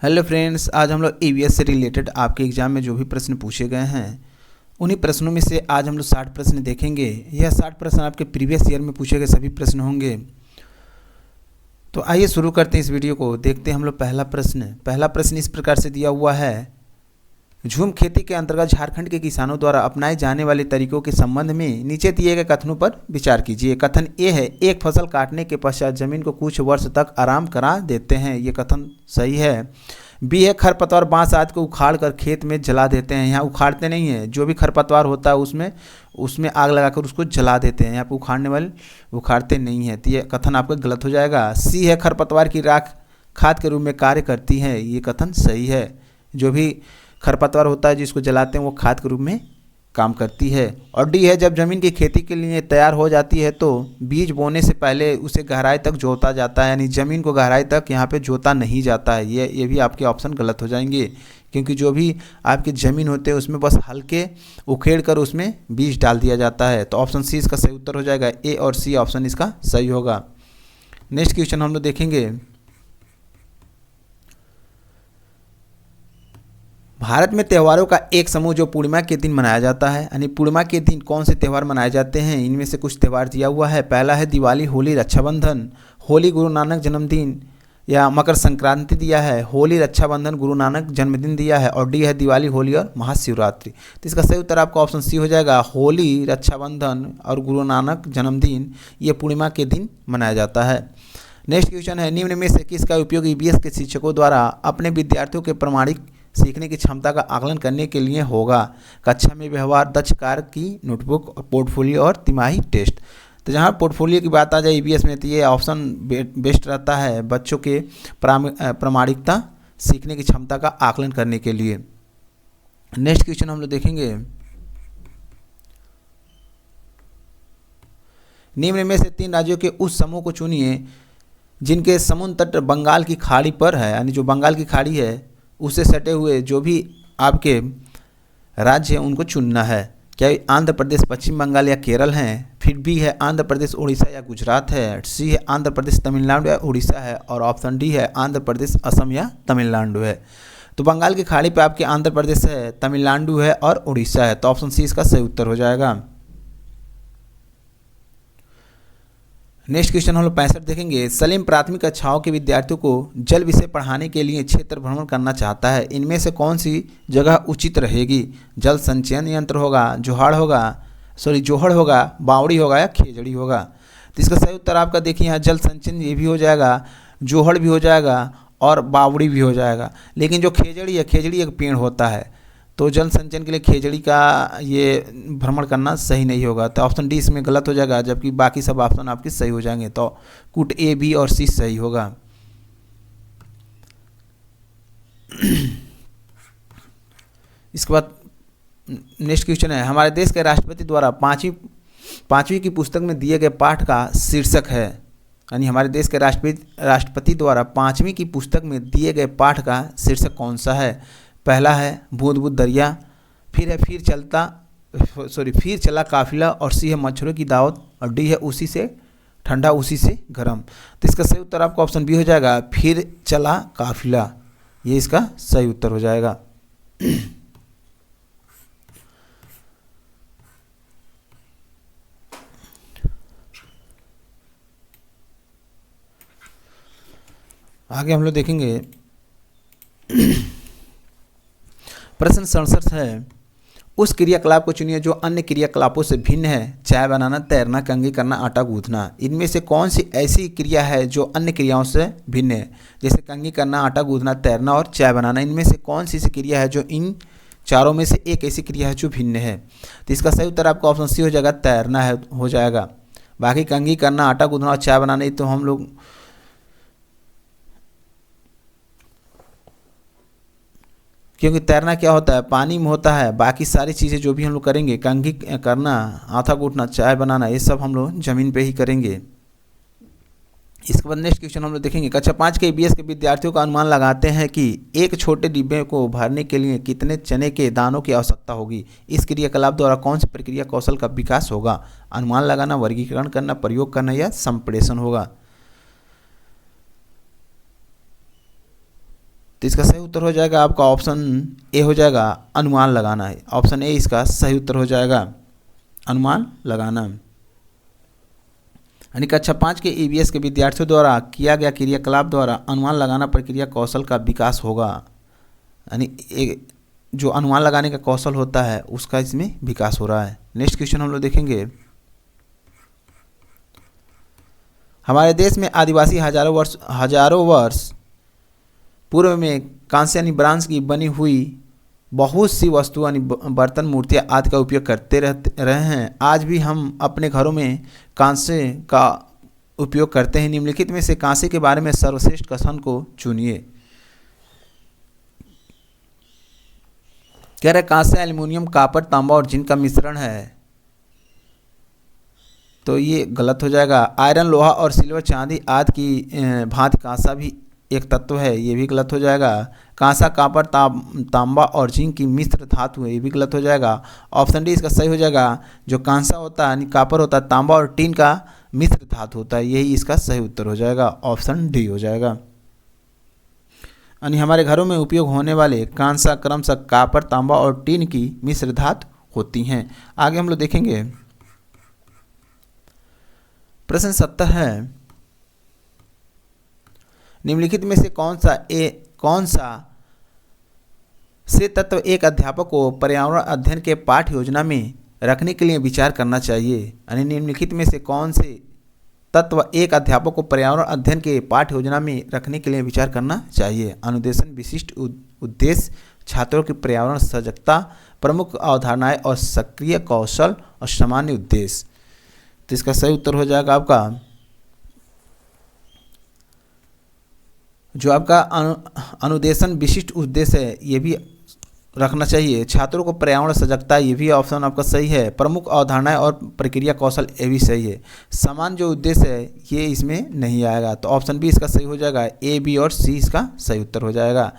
Hello friends, आज हम लोग ईवीएस से रिलेटेड आपके एग्जाम में जो भी प्रश्न पूछे गए हैं उन्हीं प्रश्नों में से आज हम लोग 60 प्रश्न देखेंगे। यह 60 प्रश्न आपके प्रीवियस ईयर में पूछे गए सभी प्रश्न होंगे। तो आइए शुरू करते हैं इस वीडियो को। देखते हैं हम लोग पहला प्रश्न इस प्रकार से दिया हुआ है। झूम खेती के अंतर्गत झारखंड के किसानों द्वारा अपनाए जाने वाले तरीकों के संबंध में नीचे दिए गए कथनों पर विचार कीजिए। कथन ए है, एक फसल काटने के पश्चात जमीन को कुछ वर्ष तक आराम करा देते हैं। ये कथन सही है। बी है, खरपतवार बांस आदि को उखाड़ कर खेत में जला देते हैं। यहाँ उखाड़ते नहीं है, जो भी खरपतवार होता है उसमें आग लगाकर उसको जला देते हैं। यहाँ पे उखाड़ने वाले उखाड़ते नहीं है, तो ये कथन आपका गलत हो जाएगा। सी है, खरपतवार की राख खाद के रूप में कार्य करती है। ये कथन सही है। जो भी खरपतवार होता है जिसको जलाते हैं वो खाद के रूप में काम करती है। और डी है, जब ज़मीन की खेती के लिए तैयार हो जाती है तो बीज बोने से पहले उसे गहराई तक जोता जाता है, यानी ज़मीन को गहराई तक यहाँ पे जोता नहीं जाता है। ये भी आपके ऑप्शन गलत हो जाएंगे, क्योंकि जो भी आपकी ज़मीन होते हैं उसमें बस हल्के उखेड़ कर उसमें बीज डाल दिया जाता है। तो ऑप्शन सी इसका सही उत्तर हो जाएगा। ए और सी ऑप्शन इसका सही होगा। नेक्स्ट क्वेश्चन हम लोग देखेंगे। भारत में त्योहारों का एक समूह जो पूर्णिमा के दिन मनाया जाता है, यानी पूर्णिमा के दिन कौन से त्यौहार मनाए जाते हैं, इनमें से कुछ त्यौहार दिया हुआ है। पहला है दिवाली, होली, रक्षाबंधन। होली गुरु नानक जन्मदिन या मकर संक्रांति दिया है। होली, रक्षाबंधन, गुरु नानक जन्मदिन दिया है। और डी है दिवाली, होली और महाशिवरात्रि। तो इसका सही उत्तर आपका ऑप्शन सी हो जाएगा। होली, रक्षाबंधन और गुरु नानक जन्मदिन ये पूर्णिमा के दिन मनाया जाता है। नेक्स्ट क्वेश्चन है, निम्न में से किसका उपयोग ईवीएस के शिक्षकों द्वारा अपने विद्यार्थियों के प्रमाणिक सीखने की क्षमता का आकलन करने के लिए होगा। कक्षा में व्यवहार, दक्ष कार्य की नोटबुक, पोर्टफोलियो और तिमाही टेस्ट। तो जहाँ पोर्टफोलियो की बात आ जाए ईवीएस में तो ये ऑप्शन बेस्ट रहता है बच्चों के प्रामाणिकता सीखने की क्षमता का आकलन करने के लिए। नेक्स्ट क्वेश्चन हम लोग देखेंगे। निम्न में से 3 राज्यों के उस समूह को चुनिए जिनके समुद्र तट बंगाल की खाड़ी पर है, यानी जो बंगाल की खाड़ी है उससे सटे हुए जो भी आपके राज्य हैं उनको चुनना है। क्या आंध्र प्रदेश, पश्चिम बंगाल या केरल हैं। फिर बी है आंध्र प्रदेश, उड़ीसा या गुजरात है। सी है आंध्र प्रदेश, तमिलनाडु या उड़ीसा है। और ऑप्शन डी है आंध्र प्रदेश, असम या तमिलनाडु है। तो बंगाल की खाड़ी पे आपके आंध्र प्रदेश है, तमिलनाडु है और उड़ीसा है। तो ऑप्शन सी इसका सही उत्तर हो जाएगा। नेक्स्ट क्वेश्चन हम लोग 65 देखेंगे। सलीम प्राथमिक कक्षाओं के विद्यार्थियों को जल विषय पढ़ाने के लिए क्षेत्र भ्रमण करना चाहता है। इनमें से कौन सी जगह उचित रहेगी? जल संचयन यंत्र होगा, जोहड़ होगा, बावड़ी होगा या खेजड़ी होगा। तो इसका सही उत्तर आपका देखिए यहाँ जल संचयन ये भी हो जाएगा, जोहड़ भी हो जाएगा और बावड़ी भी हो जाएगा। लेकिन जो खेजड़ी है, खेजड़ी एक पेड़ होता है, तो जल संचयन के लिए खेजड़ी का ये भ्रमण करना सही नहीं होगा। तो ऑप्शन डी इसमें गलत हो जाएगा, जबकि बाकी सब ऑप्शन आपके सही हो जाएंगे। तो कुट ए, बी और सी सही होगा। इसके बाद नेक्स्ट क्वेश्चन है, हमारे देश के राष्ट्रपति द्वारा पाँचवीं की पुस्तक में दिए गए पाठ का शीर्षक है, यानी हमारे देश के राष्ट्रपति द्वारा 5वीं की पुस्तक में दिए गए पाठ का शीर्षक कौन सा है? पहला है बूंद बूंद दरिया, फिर है फिर चला काफिला, और सी है मच्छरों की दावत, और डी है उसी से ठंडा उसी से गर्म। तो इसका सही उत्तर आपका ऑप्शन बी हो जाएगा, फिर चला काफिला। ये इसका सही उत्तर हो जाएगा। आगे हम लोग देखेंगे। प्रश्न 67 है, उस क्रियाकलाप को चुनिए जो अन्य क्रियाकलापों से भिन्न है। चाय बनाना, तैरना, कंघी करना, आटा गूंथना। इनमें से कौन सी ऐसी क्रिया है जो अन्य क्रियाओं से भिन्न है? जैसे कंघी करना, आटा गूंथना, तैरना और चाय बनाना। इनमें से कौन सी क्रिया है जो इन चारों में से एक ऐसी क्रिया है जो भिन्न है? तो इसका सही उत्तर आपका ऑप्शन सी हो जाएगा, तैरना है हो जाएगा। बाकी कंघी करना, आटा गूंथना और चाय बनाना तो हम लोग, क्योंकि तैरना क्या होता है, पानी में होता है। बाकी सारी चीज़ें जो भी हम लोग करेंगे, कंघी करना, आटा गूंथना, चाय बनाना, ये सब हम लोग ज़मीन पे ही करेंगे। इसके बाद नेक्स्ट क्वेश्चन हम लोग देखेंगे। कक्षा 5 के ईवीएस के विद्यार्थियों का अनुमान लगाते हैं कि एक छोटे डिब्बे को भरने के लिए कितने चने के दानों की आवश्यकता होगी। इस क्रियाकलाप द्वारा कौन सी प्रक्रिया कौशल का विकास होगा? अनुमान लगाना, वर्गीकरण करना, प्रयोग करना या संप्रेषण होगा। तो इसका सही उत्तर हो जाएगा आपका ऑप्शन ए हो जाएगा, अनुमान लगाना है। ऑप्शन ए इसका सही उत्तर हो जाएगा, अनुमान लगाना। यानी कक्षा 5 के ईवीएस के विद्यार्थियों द्वारा किया गया क्रियाकलाप द्वारा अनुमान लगाना प्रक्रिया कौशल का विकास होगा। यानी जो अनुमान लगाने का कौशल होता है उसका इसमें विकास हो रहा है। नेक्स्ट क्वेश्चन हम लोग देखेंगे। हमारे देश में आदिवासी हजारों वर्ष पूर्व में कांस्य यानी ब्रांस की बनी हुई बहुत सी वस्तु यानी बर्तन, मूर्तियाँ आदि का उपयोग करते रहे हैं। आज भी हम अपने घरों में कांस्य का उपयोग करते हैं। निम्नलिखित में से कांस्य के बारे में सर्वश्रेष्ठ कथन को चुनिए। कह रहे कांस्य एल्युमिनियम, कॉपर, तांबा और जिंक का मिश्रण है, तो ये गलत हो जाएगा। आयरन, लोहा और सिल्वर, चांदी आदि की भांति कांसा भी एक तत्व है, ये भी गलत हो जाएगा। कांसा, कॉपर, तांबा और जिंक की मिश्र धातु है, ये भी गलत हो जाएगा। ऑप्शन डी इसका सही हो जाएगा। जो कांसा होता है यानी कॉपर होता है, तांबा और टीन का मिश्र धातु होता है, यही इसका सही उत्तर हो जाएगा, ऑप्शन डी हो जाएगा। यानी हमारे घरों में उपयोग होने वाले कांसा क्रमशः कॉपर, तांबा और टीन की मिश्र धातु होती हैं। आगे हम लोग देखेंगे। प्रश्न 70 है, निम्नलिखित में से कौन सा से तत्व एक अध्यापक को पर्यावरण अध्ययन के पाठ्य योजना में रखने के लिए विचार करना चाहिए। यानी निम्नलिखित में से कौन से तत्व एक अध्यापक को पर्यावरण अध्ययन के पाठ्य योजना में रखने के लिए विचार करना चाहिए। अनुदेशन, विशिष्ट उद्देश्य, छात्रों की पर्यावरण सजगता, प्रमुख अवधारणाएं और सक्रिय कौशल और सामान्य उद्देश्य। तो इसका सही उत्तर हो जाएगा आपका जो आपका अनुदेशन, विशिष्ट उद्देश्य है, ये भी रखना चाहिए। छात्रों को पर्यावरण सजगता, ये भी ऑप्शन आपका सही है। प्रमुख अवधारणाएं और प्रक्रिया कौशल, ये भी सही है। समान जो उद्देश्य है ये इसमें नहीं आएगा, तो ऑप्शन बी इसका सही हो जाएगा। ए, बी और सी इसका सही उत्तर हो जाएगा।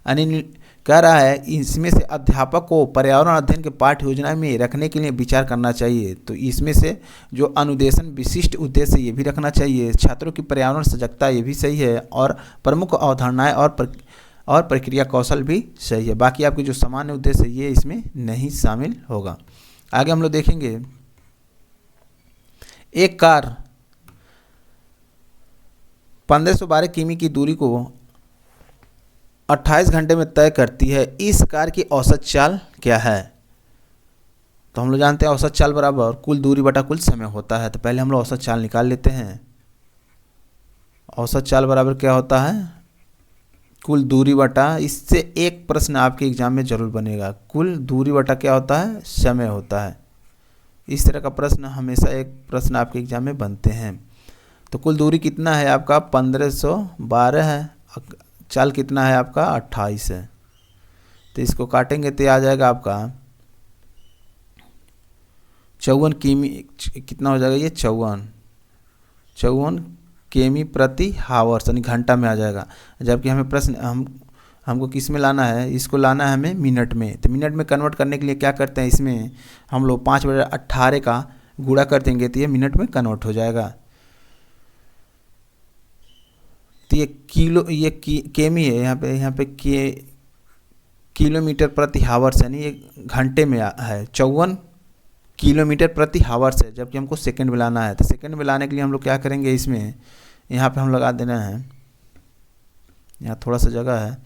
यानी कह रहा है इसमें से अध्यापक को पर्यावरण अध्ययन के पाठ्य योजना में रखने के लिए विचार करना चाहिए। तो इसमें से जो अनुदेशन, विशिष्ट उद्देश्य, ये भी रखना चाहिए। छात्रों की पर्यावरण सजगता, ये भी सही है। और प्रमुख अवधारणाएं और प्रक्रिया कौशल भी सही है। बाकी आपके जो सामान्य उद्देश्य है ये इसमें नहीं शामिल होगा। आगे हम लोग देखेंगे। एक कार 1512 किमी की दूरी को 28 घंटे में तय करती है। इस कार की औसत चाल क्या है? तो हम लोग जानते हैं औसत चाल बराबर कुल दूरी बटा कुल समय होता है। तो पहले हम लोग औसत चाल निकाल लेते हैं। औसत चाल बराबर क्या होता है? कुल दूरी बटा, इससे एक प्रश्न आपके एग्जाम में जरूर बनेगा। कुल दूरी बटा क्या होता है? समय होता है। इस तरह का प्रश्न हमेशा एक प्रश्न आपके एग्जाम में बनते हैं। तो कुल दूरी कितना है आपका? 1512 है। चाल कितना है आपका? 28 है। तो इसको काटेंगे तो आ जाएगा आपका 54 किमी। कितना हो जाएगा ये? 54 किमी प्रति हावर्स, यानी घंटा में आ जाएगा। जबकि हमें प्रश्न हमको किस में लाना है? इसको लाना है हमें मिनट में। तो मिनट में कन्वर्ट करने के लिए क्या करते हैं, इसमें हम लोग 5/18 का गुणा कर देंगे तो ये मिनट में कन्वर्ट हो जाएगा। तो ये केमी है, यहाँ पे किलोमीटर प्रति हावर्स, यानी ये घंटे में है। 54 किलोमीटर प्रति हावर्स है, जबकि हमको सेकंड में लाना है। तो सेकंड में लाने के लिए हम लोग क्या करेंगे, इसमें यहाँ पे हम लगा देना है। यहाँ थोड़ा सा जगह है,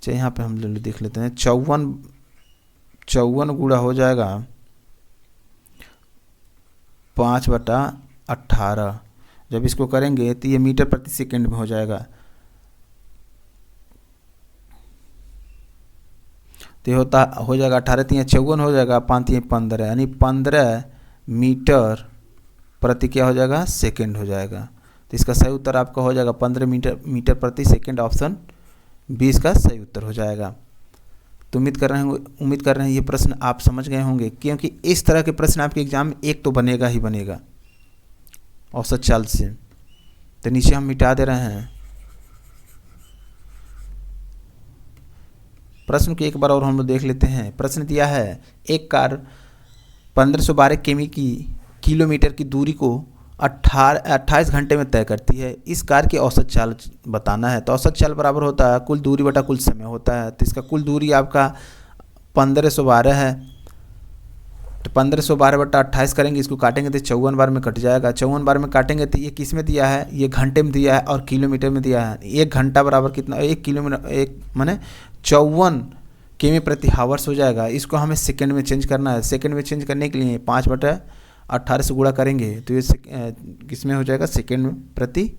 चलिए यहाँ पे हम देख लेते हैं। 54 गुणा हो जाएगा 5/18। जब इसको करेंगे तो ये मीटर प्रति सेकंड में हो जाएगा। तो ये हो जाएगा 18 × 54 हो जाएगा, 5 × 15, यानी 15 मीटर प्रति क्या हो जाएगा? सेकंड हो जाएगा। तो इसका सही उत्तर आपका हो जाएगा 15 मीटर प्रति सेकंड। ऑप्शन 20 का सही उत्तर हो जाएगा। तो उम्मीद कर रहे हैं ये प्रश्न आप समझ गए होंगे, क्योंकि इस तरह के प्रश्न आपके एग्जाम में एक तो बनेगा ही बनेगा औसत चाल से। तो नीचे हम मिटा दे रहे हैं प्रश्न को, एक बार और हम लोग देख लेते हैं। प्रश्न दिया है एक कार 1512 किलोमीटर की दूरी को 28 घंटे में तय करती है। इस कार की औसत चाल बताना है। तो औसत चाल बराबर होता है कुल दूरी बटा कुल समय होता है। तो इसका कुल दूरी आपका 1512 है। तो 1512 बटा 28 करेंगे, इसको काटेंगे तो 54 बार में कट जाएगा। 54 बार में काटेंगे तो ये किस में दिया है, ये घंटे में दिया है और किलोमीटर में दिया है। 1 घंटा बराबर कितना, 1 किलोमीटर, एक माने 54 किमी प्रति हावर्स हो जाएगा। इसको हमें सेकंड में चेंज करना है। सेकंड में चेंज करने के लिए 5/18 से गुणा करेंगे तो ये किस में हो जाएगा, सेकंड में प्रति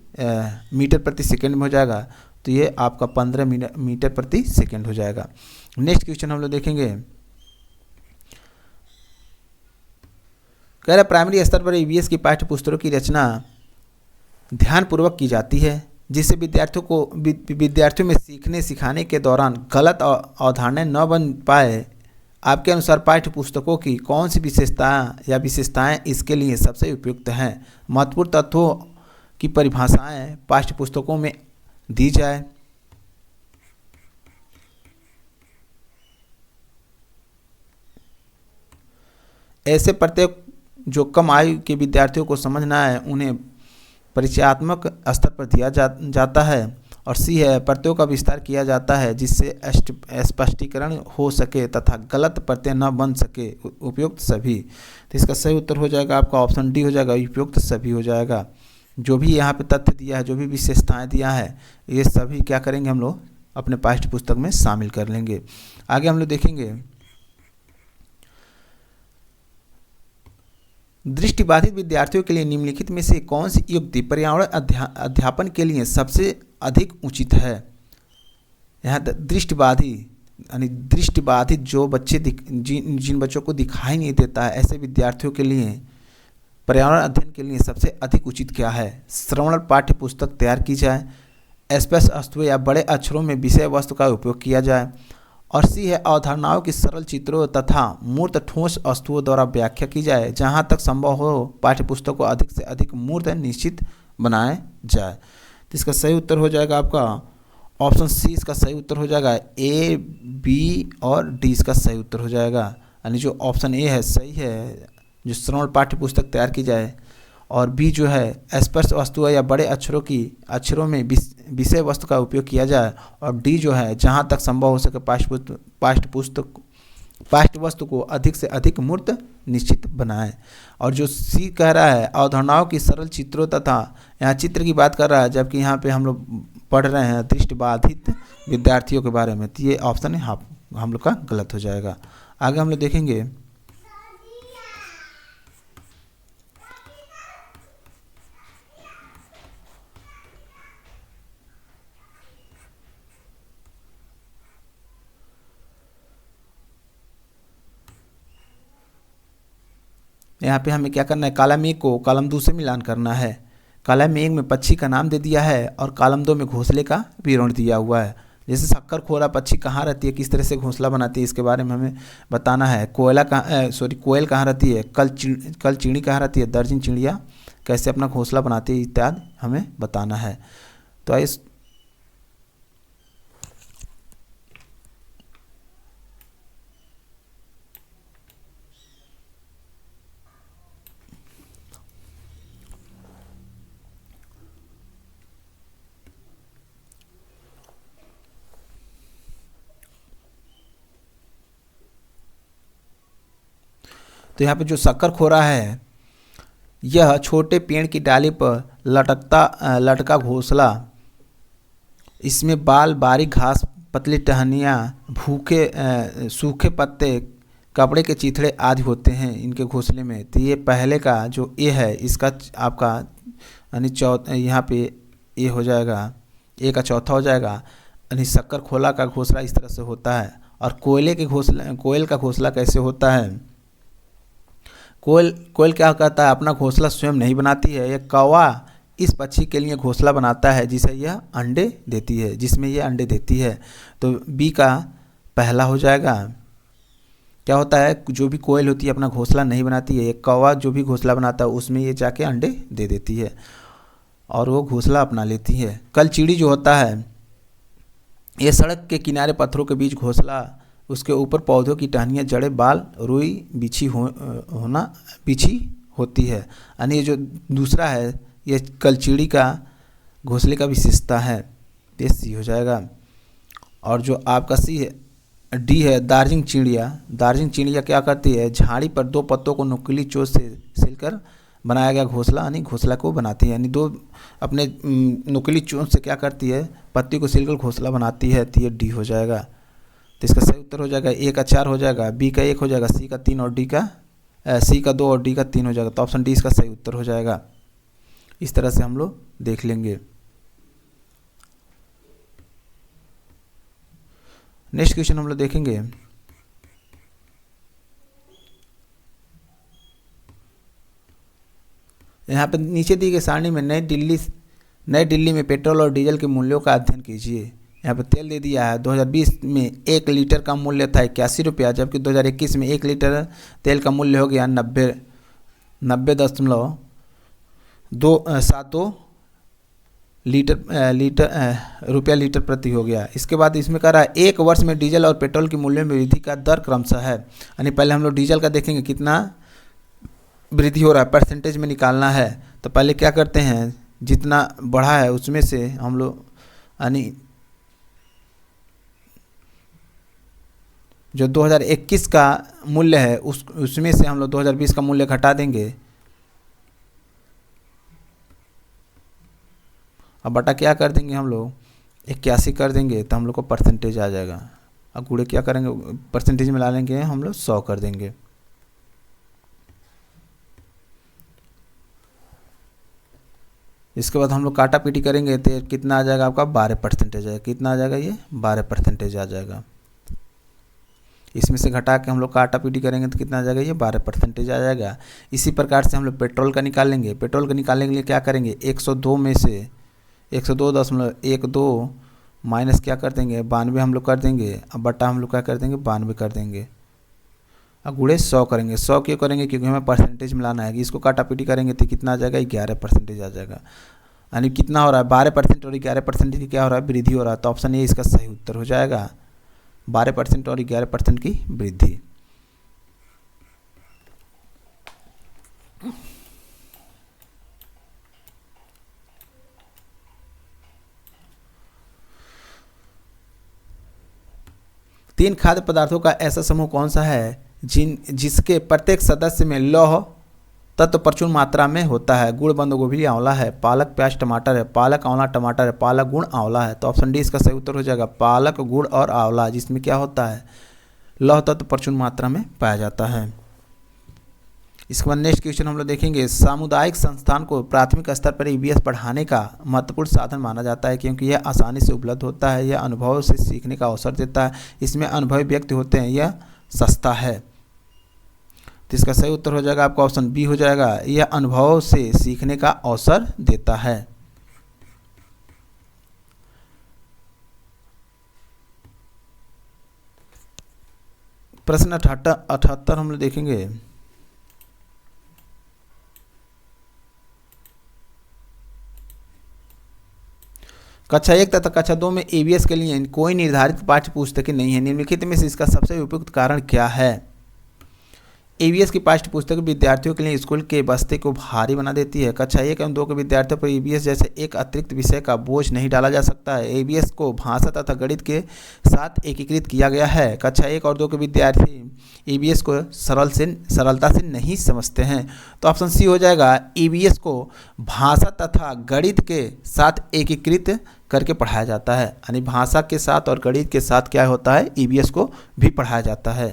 मीटर प्रति सेकंड में हो जाएगा। तो ये आपका 15 मीटर प्रति सेकंड हो जाएगा। नेक्स्ट क्वेश्चन हम लोग देखेंगे। कह रहा प्राइमरी स्तर पर ईवीएस की पाठ्य पुस्तकों की रचना ध्यानपूर्वक की जाती है जिससे विद्यार्थियों में सीखने सिखाने के दौरान गलत अवधारणाएं न बन पाए। आपके अनुसार पाठ्य पुस्तकों की कौन सी विशेषताएं इसके लिए सबसे उपयुक्त हैं? महत्वपूर्ण तत्वों की परिभाषाएं पाठ्य पुस्तकों में दी जाए। ऐसे प्रत्येक जो कम आयु के विद्यार्थियों को समझना है उन्हें परिचयात्मक स्तर पर दिया जाता है। और सी है प्रत्ययों का विस्तार किया जाता है जिससे स्पष्टीकरण हो सके तथा गलत प्रत्यय न बन सके। उपयुक्त सभी। तो इसका सही उत्तर हो जाएगा आपका ऑप्शन डी हो जाएगा, उपयुक्त सभी हो जाएगा। जो भी यहाँ पे तथ्य दिया है, जो भी विशेषताएं दिया है, ये सभी क्या करेंगे हम लोग अपने पाठ्य पुस्तक में शामिल कर लेंगे। आगे हम लोग देखेंगे दृष्टिबाधित विद्यार्थियों के लिए निम्नलिखित में से कौन सी युक्ति पर्यावरण अध्यापन के लिए सबसे अधिक उचित है? यहाँ दृष्टिबाधित जो बच्चे जिन बच्चों को दिखाई नहीं देता है, ऐसे विद्यार्थियों के लिए पर्यावरण अध्ययन के लिए सबसे अधिक उचित क्या है? श्रवण पाठ्य पुस्तक तैयार की जाए, स्पष्ट वस्तुओं या बड़े अक्षरों में विषय वस्तु का उपयोग किया जाए। और सी है अवधारणाओं की सरल चित्रों तथा मूर्त ठोस वस्तुओं द्वारा व्याख्या की जाए। जहाँ तक संभव हो पाठ्य पुस्तक को अधिक से अधिक मूर्त निश्चित बनाया जाए। तो इसका सही उत्तर हो जाएगा आपका ऑप्शन सी। इसका सही उत्तर हो जाएगा ए, बी और डी इसका सही उत्तर हो जाएगा। यानी जो ऑप्शन ए है सही है, जो श्रवण पाठ्य पुस्तक तैयार की जाए, और बी जो है स्पष्ट वस्तुओं या बड़े अक्षरों में विषय वस्तु का उपयोग किया जाए, और डी जो है जहाँ तक संभव हो सके पाठ्य वस्तु को अधिक से अधिक मूर्त निश्चित बनाएं। और जो सी कह रहा है अवधारणाओं की सरल चित्रों तथा, यहाँ चित्र की बात कर रहा है, जबकि यहाँ पे हम लोग पढ़ रहे हैं दृष्टिबाधित विद्यार्थियों के बारे में, तो ये ऑप्शन है हम लोग का गलत हो जाएगा। आगे हम लोग देखेंगे यहाँ पे हमें क्या करना है, कॉलम 1 को कॉलम 2 से मिलान करना है। कॉलम 1 में पक्षी का नाम दे दिया है और कॉलम 2 में घोंसले का विवरण दिया हुआ है। जैसे शक्करखोरा पक्षी कहाँ रहती है, किस तरह से घोंसला बनाती है, इसके बारे में हमें बताना है। कोयल कहाँ रहती है, कल चिड़ी कहाँ रहती है, दर्जन चिड़िया कैसे अपना घोंसला बनाती है इत्यादि हमें बताना है। तो इस तो यहाँ पे जो शक्करखोरा है यह छोटे पेड़ की डाली पर लटका घोंसला, इसमें बाल, बारीक घास, पतली टहनियाँ, सूखे पत्ते, कपड़े के चीथड़े आदि होते हैं इनके घोंसले में। तो ये पहले का जो ए है इसका आपका यानी यहाँ पे ए हो जाएगा, ए का चौथा हो जाएगा। यानी शक्करखोला का घोंसला इस तरह से होता है। और कोयल का घोंसला कैसे होता है? कोयल क्या करता है, अपना घोंसला स्वयं नहीं बनाती है, यह कौवा इस पक्षी के लिए घोंसला बनाता है जिसमें यह अंडे देती है। तो बी का पहला हो जाएगा। क्या होता है, जो भी कोयल होती है अपना घोंसला नहीं बनाती है, एक कौवा जो भी घोंसला बनाता है उसमें ये जाके अंडे दे देती है और वो घोंसला अपना लेती है। कल चिड़ी जो होता है ये सड़क के किनारे पत्थरों के बीच घोंसला, उसके ऊपर पौधों की टहनियाँ, जड़ें, बाल, रुई बिछी होती है। यानी ये जो दूसरा है ये कलचीड़ी का घोंसले का विशेषता है, ये सी हो जाएगा। और जो आपका सी है डी है दार्जिलिंग चिड़िया। दार्जिलिंग चिड़िया क्या करती है, झाड़ी पर दो पत्तों को नुकीली चोंच से सिलकर बनाया गया घोंसला यानी घोंसला को बनाती है। यानी दो अपने नुकीली चोंच से क्या करती है, पत्ती को सिलकर घोंसला बनाती है। तो ये डी हो जाएगा। तो इसका सही उत्तर हो जाएगा ए का 4 हो जाएगा, बी का 1 हो जाएगा, सी का 3 और डी का सी का 2 और डी का 3 हो जाएगा। तो ऑप्शन डी इसका सही उत्तर हो जाएगा। इस तरह से हम लोग देख लेंगे। नेक्स्ट क्वेश्चन हम लोग देखेंगे। यहाँ पर नीचे दी गई सारणी में नई दिल्ली में पेट्रोल और डीजल के मूल्यों का अध्ययन कीजिए। यहाँ पर तेल दे दिया है 2020 में 1 लीटर का मूल्य था 81 रुपया, जबकि 2021 में 1 लीटर तेल का मूल्य हो गया 90.72 रुपया लीटर प्रति हो गया। इसके बाद इसमें कह रहा है 1 वर्ष में डीजल और पेट्रोल के मूल्यों में वृद्धि का दर क्रमशः है। यानी पहले हम लोग डीजल का देखेंगे कितना वृद्धि हो रहा है, परसेंटेज में निकालना है। तो पहले क्या करते हैं, जितना बढ़ा है उसमें से हम लोग यानी जो 2021 का मूल्य है उसमें से हम लोग 2020 का मूल्य घटा देंगे। अब बटा क्या कर देंगे हम लोग 81 कर देंगे, तो हम लोग को परसेंटेज आ जाएगा। अब गुणे क्या करेंगे, परसेंटेज में ला लेंगे हम लोग 100 कर देंगे। इसके बाद हम लोग काटा पीटी करेंगे तो कितना आ जाएगा आपका 12% आएगा। कितना आ जाएगा, ये 12% आ जाएगा। इसमें से घटा के हम लोग काटा पीटी करेंगे तो कितना आ जाएगा, ये 12% आ जाएगा। इसी प्रकार से हम लोग पेट्रोल का निकालेंगे। पेट्रोल का निकालने के लिए क्या करेंगे, 102 में से 102.12 माइनस क्या कर देंगे 92 हम लोग कर देंगे। अब बटा हम लोग क्या कर देंगे 92 कर देंगे। अब गुणे 100 करेंगे। 100 क्यों करेंगे, क्योंकि हमें परसेंटेज मिलाना है। इसको काटा पीटी करेंगे तो कितना आ जाएगा 11% आ जाएगा। यानी कितना हो रहा है 12% और 11% की क्या हो रहा है, वृद्धि हो रहा है। तो ऑप्शन ए इसका सही उत्तर हो जाएगा, 12% और 11% की वृद्धि। तीन खाद्य पदार्थों का ऐसा समूह कौन सा है जिसके प्रत्येक सदस्य में लौह तत्व प्रचुर मात्रा में होता है। गुड़, बंद गोभी, आंवला है। पालक, प्याज, टमाटर है। पालक, आंवला, टमाटर है। पालक, गुड़, आंवला है। तो ऑप्शन डी इसका सही उत्तर हो जाएगा, पालक, गुड़ और आंवला, जिसमें क्या होता है लौह तत्व प्रचुर मात्रा में पाया जाता है। इसके बाद नेक्स्ट क्वेश्चन हम लोग देखेंगे। सामुदायिक संस्थान को प्राथमिक स्तर पर ईवीएस पढ़ाने का महत्वपूर्ण साधन माना जाता है, क्योंकि यह आसानी से उपलब्ध होता है, यह अनुभव से सीखने का अवसर देता है, इसमें अनुभवी व्यक्ति होते हैं, यह सस्ता है। तो इसका सही उत्तर हो जाएगा आपका ऑप्शन बी हो जाएगा, यह अनुभव से सीखने का अवसर देता है। प्रश्न 78 हम लोग देखेंगे। कक्षा 1 तथा कक्षा 2 में ईवीएस के लिए कोई निर्धारित पाठ्य पुस्तकें नहीं है। निम्नलिखित में से इसका सबसे उपयुक्त कारण क्या है। ईवीएस की पाठ्य पुस्तक विद्यार्थियों के लिए स्कूल के बस्ते को भारी बना देती है। कक्षा 1 एवं 2 के विद्यार्थियों पर ईवीएस जैसे एक अतिरिक्त विषय का बोझ नहीं डाला जा सकता है। ईवीएस को भाषा तथा गणित के साथ एकीकृत किया गया है। कक्षा 1 और 2 के विद्यार्थी ईवीएस को सरलता से नहीं समझते हैं। तो ऑप्शन सी हो जाएगा, ईवीएस को भाषा तथा गणित के साथ एकीकृत करके पढ़ाया जाता है। यानी भाषा के साथ और गणित के साथ क्या होता है, ईवीएस को भी पढ़ाया जाता है।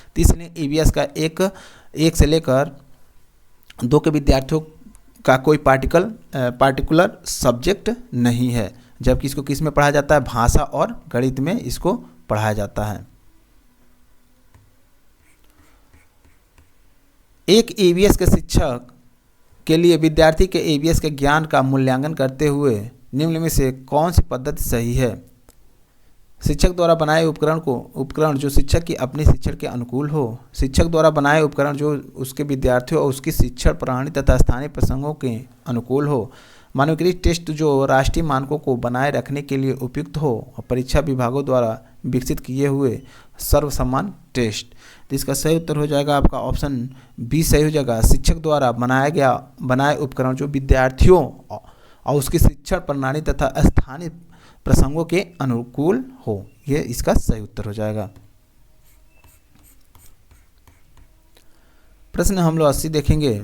तो इसलिए ईवीएस का एक से लेकर 2 के विद्यार्थियों का कोई पार्टिकुलर सब्जेक्ट नहीं है, जबकि इसको किस में पढ़ाया जाता है, भाषा और गणित में इसको पढ़ाया जाता है। एक ईवीएस के शिक्षक के लिए विद्यार्थी के ईवीएस के ज्ञान का मूल्यांकन करते हुए निम्न में से कौन सी पद्धति सही है। शिक्षक द्वारा बनाए उपकरण जो शिक्षक की अपनी शिक्षण के अनुकूल हो। शिक्षक द्वारा बनाए उपकरण जो उसके विद्यार्थियों और उसकी शिक्षण प्रणाली तथा स्थानीय प्रसंगों के अनुकूल हो। मानवीकृत टेस्ट जो राष्ट्रीय मानकों को बनाए रखने के लिए उपयुक्त हो। और परीक्षा विभागों द्वारा विकसित किए हुए सर्वसम्मान टेस्ट। तो इसका सही उत्तर हो जाएगा आपका ऑप्शन बी सही हो जाएगा। शिक्षक द्वारा बनाए उपकरण जो विद्यार्थियों और उसकी शिक्षण प्रणाली तथा स्थानीय प्रसंगों के अनुकूल हो, ये इसका सही उत्तर हो जाएगा। प्रश्न हम लोग 80 देखेंगे।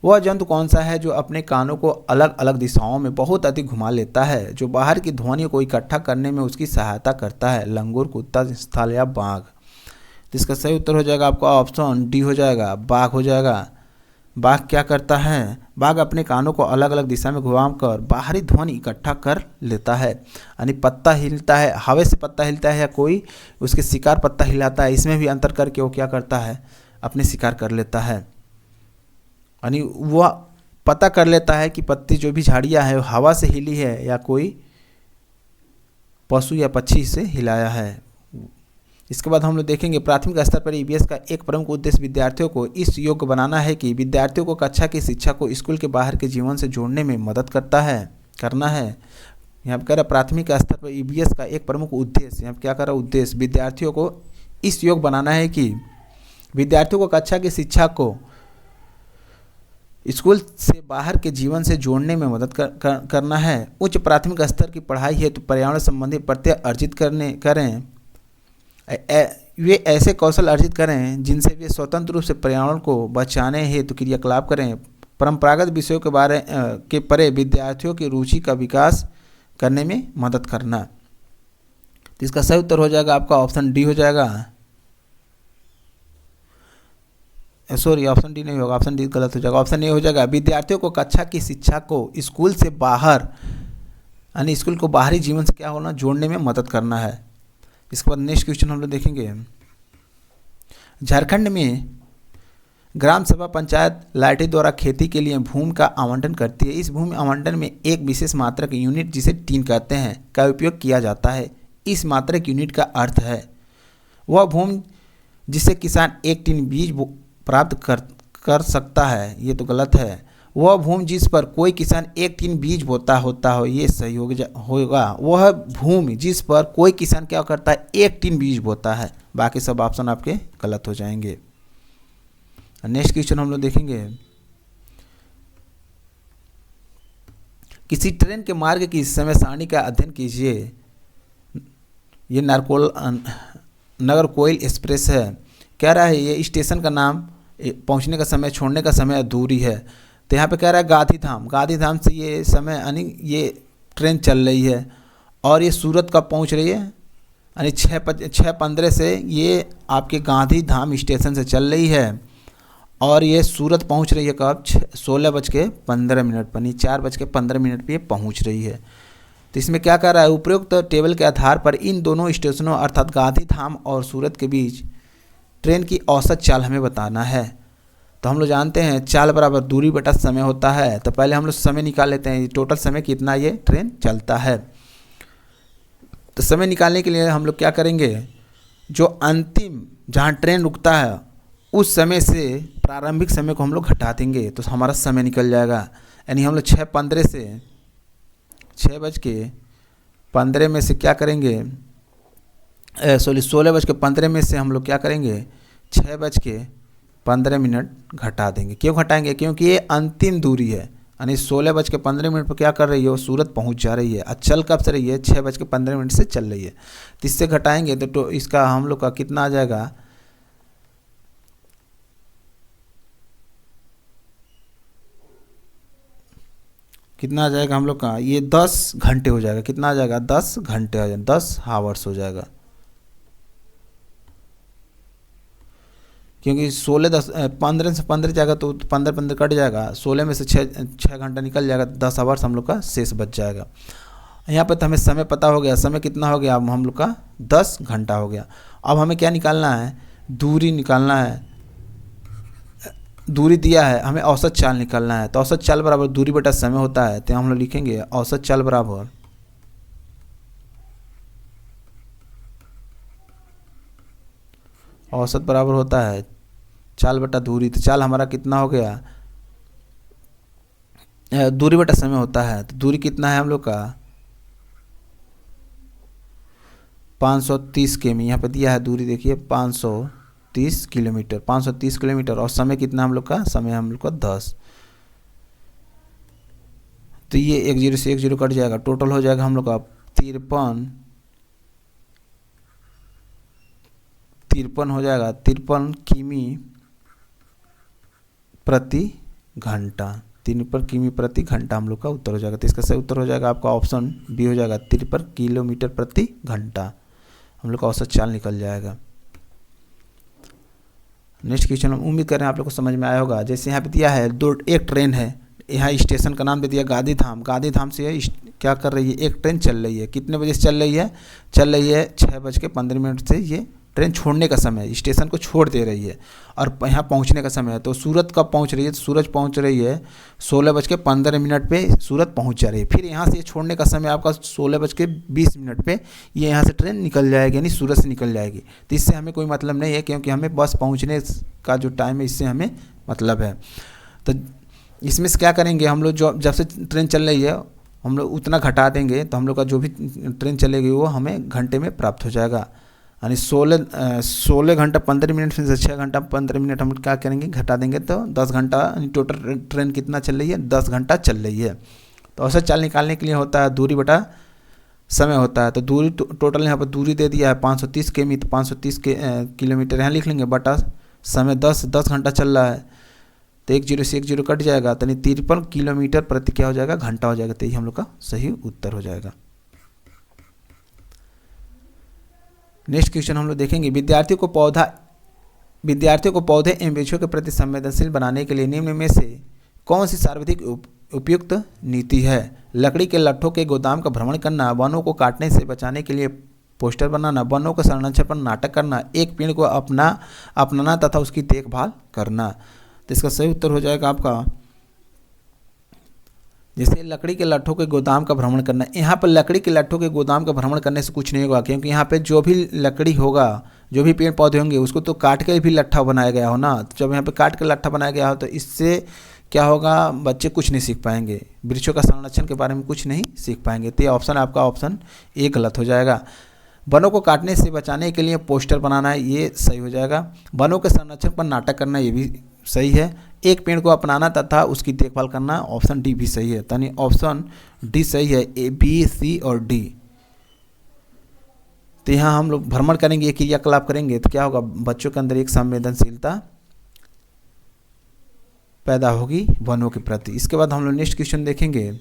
वह जंतु कौन सा है जो अपने कानों को अलग अलग दिशाओं में बहुत अधिक घुमा लेता है, जो बाहर की ध्वनियों को इकट्ठा करने में उसकी सहायता करता है? लंगूर, कुत्ता, स्थल या बाघ? तो इसका सही उत्तर हो जाएगा आपका ऑप्शन डी हो जाएगा, बाघ हो जाएगा। बाघ क्या करता है? बाघ अपने कानों को अलग अलग दिशा में घुमाकर बाहरी ध्वनि इकट्ठा कर लेता है। यानी पत्ता हिलता है, हवा से पत्ता हिलता है या कोई उसके शिकार पत्ता हिलाता है, इसमें भी अंतर करके वो क्या करता है? अपने शिकार कर लेता है। यानी वह पता कर लेता है कि पत्ती जो भी झाड़ियाँ है हवा से हिली है या कोई पशु या पक्षी से हिलाया है। इसके बाद हम लोग देखेंगे प्राथमिक स्तर पर ईवीएस का एक प्रमुख उद्देश्य विद्यार्थियों को इस योग्य बनाना है कि विद्यार्थियों को कक्षा की शिक्षा को स्कूल के बाहर के जीवन से जोड़ने में मदद करना है। यहाँ पर कह रहा है प्राथमिक स्तर पर ईवीएस का एक प्रमुख उद्देश्य, यहाँ पर क्या कर रहा है? उद्देश्य विद्यार्थियों को इस योग्य बनाना है कि विद्यार्थियों को कक्षा की शिक्षा को स्कूल से बाहर के जीवन से जोड़ने में मदद करना है। उच्च प्राथमिक स्तर की पढ़ाई हेतु पर्यावरण संबंधी प्रत्यय अर्जित करें। वे ऐसे कौशल अर्जित करें जिनसे वे स्वतंत्र रूप से पर्यावरण को बचाने हेतु क्रियाकलाप करें। परंपरागत विषयों के परे विद्यार्थियों की रुचि का विकास करने में मदद करना। तो इसका सही उत्तर हो जाएगा आपका ऑप्शन डी हो जाएगा। सॉरी, ऑप्शन डी नहीं होगा, ऑप्शन डी गलत हो जाएगा। ऑप्शन ए हो जाएगा विद्यार्थियों को कक्षा की शिक्षा को स्कूल से बाहर यानी स्कूल को बाहरी जीवन से क्या होना? जोड़ने में मदद करना है। इसके बाद नेक्स्ट क्वेश्चन हम लोग देखेंगे। झारखंड में ग्राम सभा पंचायत लाठी द्वारा खेती के लिए भूमि का आवंटन करती है। इस भूमि आवंटन में एक विशेष मात्रक यूनिट जिसे टीन कहते हैं का उपयोग किया जाता है। इस मात्रक यूनिट का अर्थ है वह भूमि जिससे किसान एक टीन बीज प्राप्त कर सकता है। ये तो गलत है। वह भूमि जिस पर कोई किसान एक टीन बीज बोता होता हो, ये सही होगा। वह भूमि जिस पर कोई किसान क्या करता है? एक टीन बीज बोता है। बाकी सब ऑप्शन आपके गलत हो जाएंगे। नेक्स्ट क्वेश्चन हम लोग देखेंगे। किसी ट्रेन के मार्ग की समय सारणी का अध्ययन कीजिए। ये नागरकोइल एक्सप्रेस है। कह रहा है ये स्टेशन का नाम, पहुंचने का समय, छोड़ने का समय, दूरी है। तो यहाँ पे कह रहा है गांधीधाम से ये समय यानी ये ट्रेन चल रही है और ये सूरत कब पहुँच रही है? यानी 6:15 से ये आपके गांधीधाम स्टेशन से चल रही है और ये सूरत पहुँच रही है कब? 16:15 पर, नहीं 4:15 पर ये पहुँच रही है। तो इसमें क्या कर रहा है? उपरोक्त टेबल के आधार पर इन दोनों स्टेशनों अर्थात गांधीधाम और सूरत के बीच ट्रेन की औसत चाल हमें बताना है। तो हम लोग जानते हैं चाल बराबर दूरी बटा समय होता है। तो पहले हम लोग समय निकाल लेते हैं, टोटल समय कितना ये ट्रेन चलता है। तो समय निकालने के लिए हम लोग क्या करेंगे? जो अंतिम जहाँ ट्रेन रुकता है उस समय से प्रारंभिक समय को हम लोग घटा देंगे तो हमारा समय निकल जाएगा। यानी हम लोग 6:15 से 6:15 में से क्या करेंगे? 16:15 में से हम लोग क्या करेंगे? 6:15 घटा देंगे। क्यों घटाएंगे? क्योंकि ये अंतिम दूरी है। यानी 16:15 पर क्या कर रही है? वो सूरत पहुंच जा रही है। चल कब से रही है? 6:15 से चल रही है। तो इससे घटाएंगे तो इसका हम लोग का कितना आ जाएगा? कितना आ जाएगा हम लोग का? ये 10 घंटे हो जाएगा। कितना आ जाएगा? 10 घंटे आ जाएगा, 10 हावर्स हो जाएगा। क्योंकि 15 से 15 जाएगा तो 15 कट जाएगा, 16 में से 6 घंटा निकल जाएगा, 10 आवर्स हम लोग का शेष बच जाएगा। यहाँ पर तो हमें समय पता हो गया, समय कितना हो गया? अब हम लोग का 10 घंटा हो गया। अब हमें क्या निकालना है? दूरी निकालना है। दूरी दिया है, हमें औसत चाल निकालना है। तो औसत चाल बराबर दूरी बटा समय होता है। तो हम लोग लिखेंगे औसत चाल बराबर होता है चाल बटा दूरी। तो चाल हमारा कितना हो गया? दूरी बटा समय होता है। तो दूरी कितना है हम लोग का? 530 किमी, यहाँ पे दिया है दूरी देखिए 530 किलोमीटर, 530 किलोमीटर। और समय कितना हम लोग का, समय हम लोग का 10। तो ये 1 0 से 1 0 कट जाएगा, टोटल हो जाएगा हम लोग का 53 हो जाएगा, 53 किमी प्रति घंटा, 53 किमी प्रति घंटा हम लोग का उत्तर हो जाएगा। तो इसका सही उत्तर हो जाएगा आपका ऑप्शन बी हो जाएगा, 53 किलोमीटर प्रति घंटा। हम लोग का औसत चाल निकल जाएगा। नेक्स्ट क्वेश्चन हम उम्मीद कर रहे हैं आप लोग को समझ में आया होगा। जैसे यहाँ पे दिया है एक ट्रेन है, यहाँ स्टेशन का नाम दे दिया गांधीधाम। गांधीधाम से क्या कर रही है, एक ट्रेन चल रही है। कितने बजे से चल रही है, 6:15 से ये ट्रेन छोड़ने का समय है, स्टेशन को छोड़ दे रही है और यहाँ पहुँचने का समय है। तो सूरत कब पहुँच रही है, तो सूरज पहुँच रही है 16:15 पे सूरत पहुँच जा रही है। फिर यहाँ से छोड़ने का समय आपका 16:20 पे ये यहाँ से ट्रेन निकल जाएगी, यानी सूरत से निकल जाएगी। तो इससे हमें कोई मतलब नहीं है, क्योंकि हमें बस पहुँचने का जो टाइम है इससे हमें मतलब है। तो इसमें से क्या करेंगे हम लोग, जो जब से ट्रेन चल रही है हम लोग उतना घटा देंगे, तो हम लोग का जो भी ट्रेन चलेगी वो हमें घंटे में प्राप्त हो जाएगा। यानी 16 घंटा 15 मिनट से 6 घंटा 15 मिनट हम क्या करेंगे, घटा देंगे तो 10 घंटा, यानी टोटल ट्रेन कितना चल रही है, 10 घंटा चल रही है। तो औसत चाल निकालने के लिए होता है दूरी बटा समय होता है। तो दूरी टोटल यहाँ पर दूरी दे दिया है 530 किमी, तो 530 किलोमीटर यहाँ लिख लेंगे, बटा समय 10 घंटा चल रहा है। तो 1 0 से 1 0 कट जाएगा, तो 53 किलोमीटर प्रति क्या हो जाएगा, घंटा हो जाएगा। तो यही हम लोग का सही उत्तर हो जाएगा। नेक्स्ट क्वेश्चन हम लोग देखेंगे, विद्यार्थियों को पौधे एवं वृक्षों के प्रति संवेदनशील बनाने के लिए निम्न में से कौन सी सर्वाधिक उपयुक्त नीति है। लकड़ी के लट्ठों के गोदाम का भ्रमण करना, वनों को काटने से बचाने के लिए पोस्टर बनाना, वनों के संरक्षण पर नाटक करना, एक पेड़ को अपनाना तथा उसकी देखभाल करना। तो इसका सही उत्तर हो जाएगा आपका, जैसे लकड़ी के लट्ठों के गोदाम का भ्रमण करना। यहाँ पर लकड़ी के लट्ठों के गोदाम का भ्रमण करने से कुछ नहीं होगा, क्योंकि यहाँ पे जो भी लकड़ी होगा, जो भी पेड़ पौधे होंगे, उसको तो काट के भी लट्ठा बनाया गया हो ना। तो जब यहाँ पे काट के लट्ठा बनाया गया हो तो इससे क्या होगा, बच्चे कुछ नहीं सीख पाएंगे, वृक्षों का संरक्षण के बारे में कुछ नहीं सीख पाएंगे। तो ये ऑप्शन आपका ऑप्शन ए गलत हो जाएगा। वनों को काटने से बचाने के लिए पोस्टर बनाना है, ये सही हो जाएगा। वनों के संरक्षण पर नाटक करना, ये भी सही है। एक पेड़ को अपनाना तथा उसकी देखभाल करना, ऑप्शन डी भी सही है। यानी ऑप्शन डी सही है, ए बी सी और डी। तो यहाँ हम लोग भ्रमण करेंगे, क्रियाकलाप करेंगे, तो क्या होगा, बच्चों के अंदर एक संवेदनशीलता पैदा होगी वनों के प्रति। इसके बाद हम लोग नेक्स्ट क्वेश्चन देखेंगे,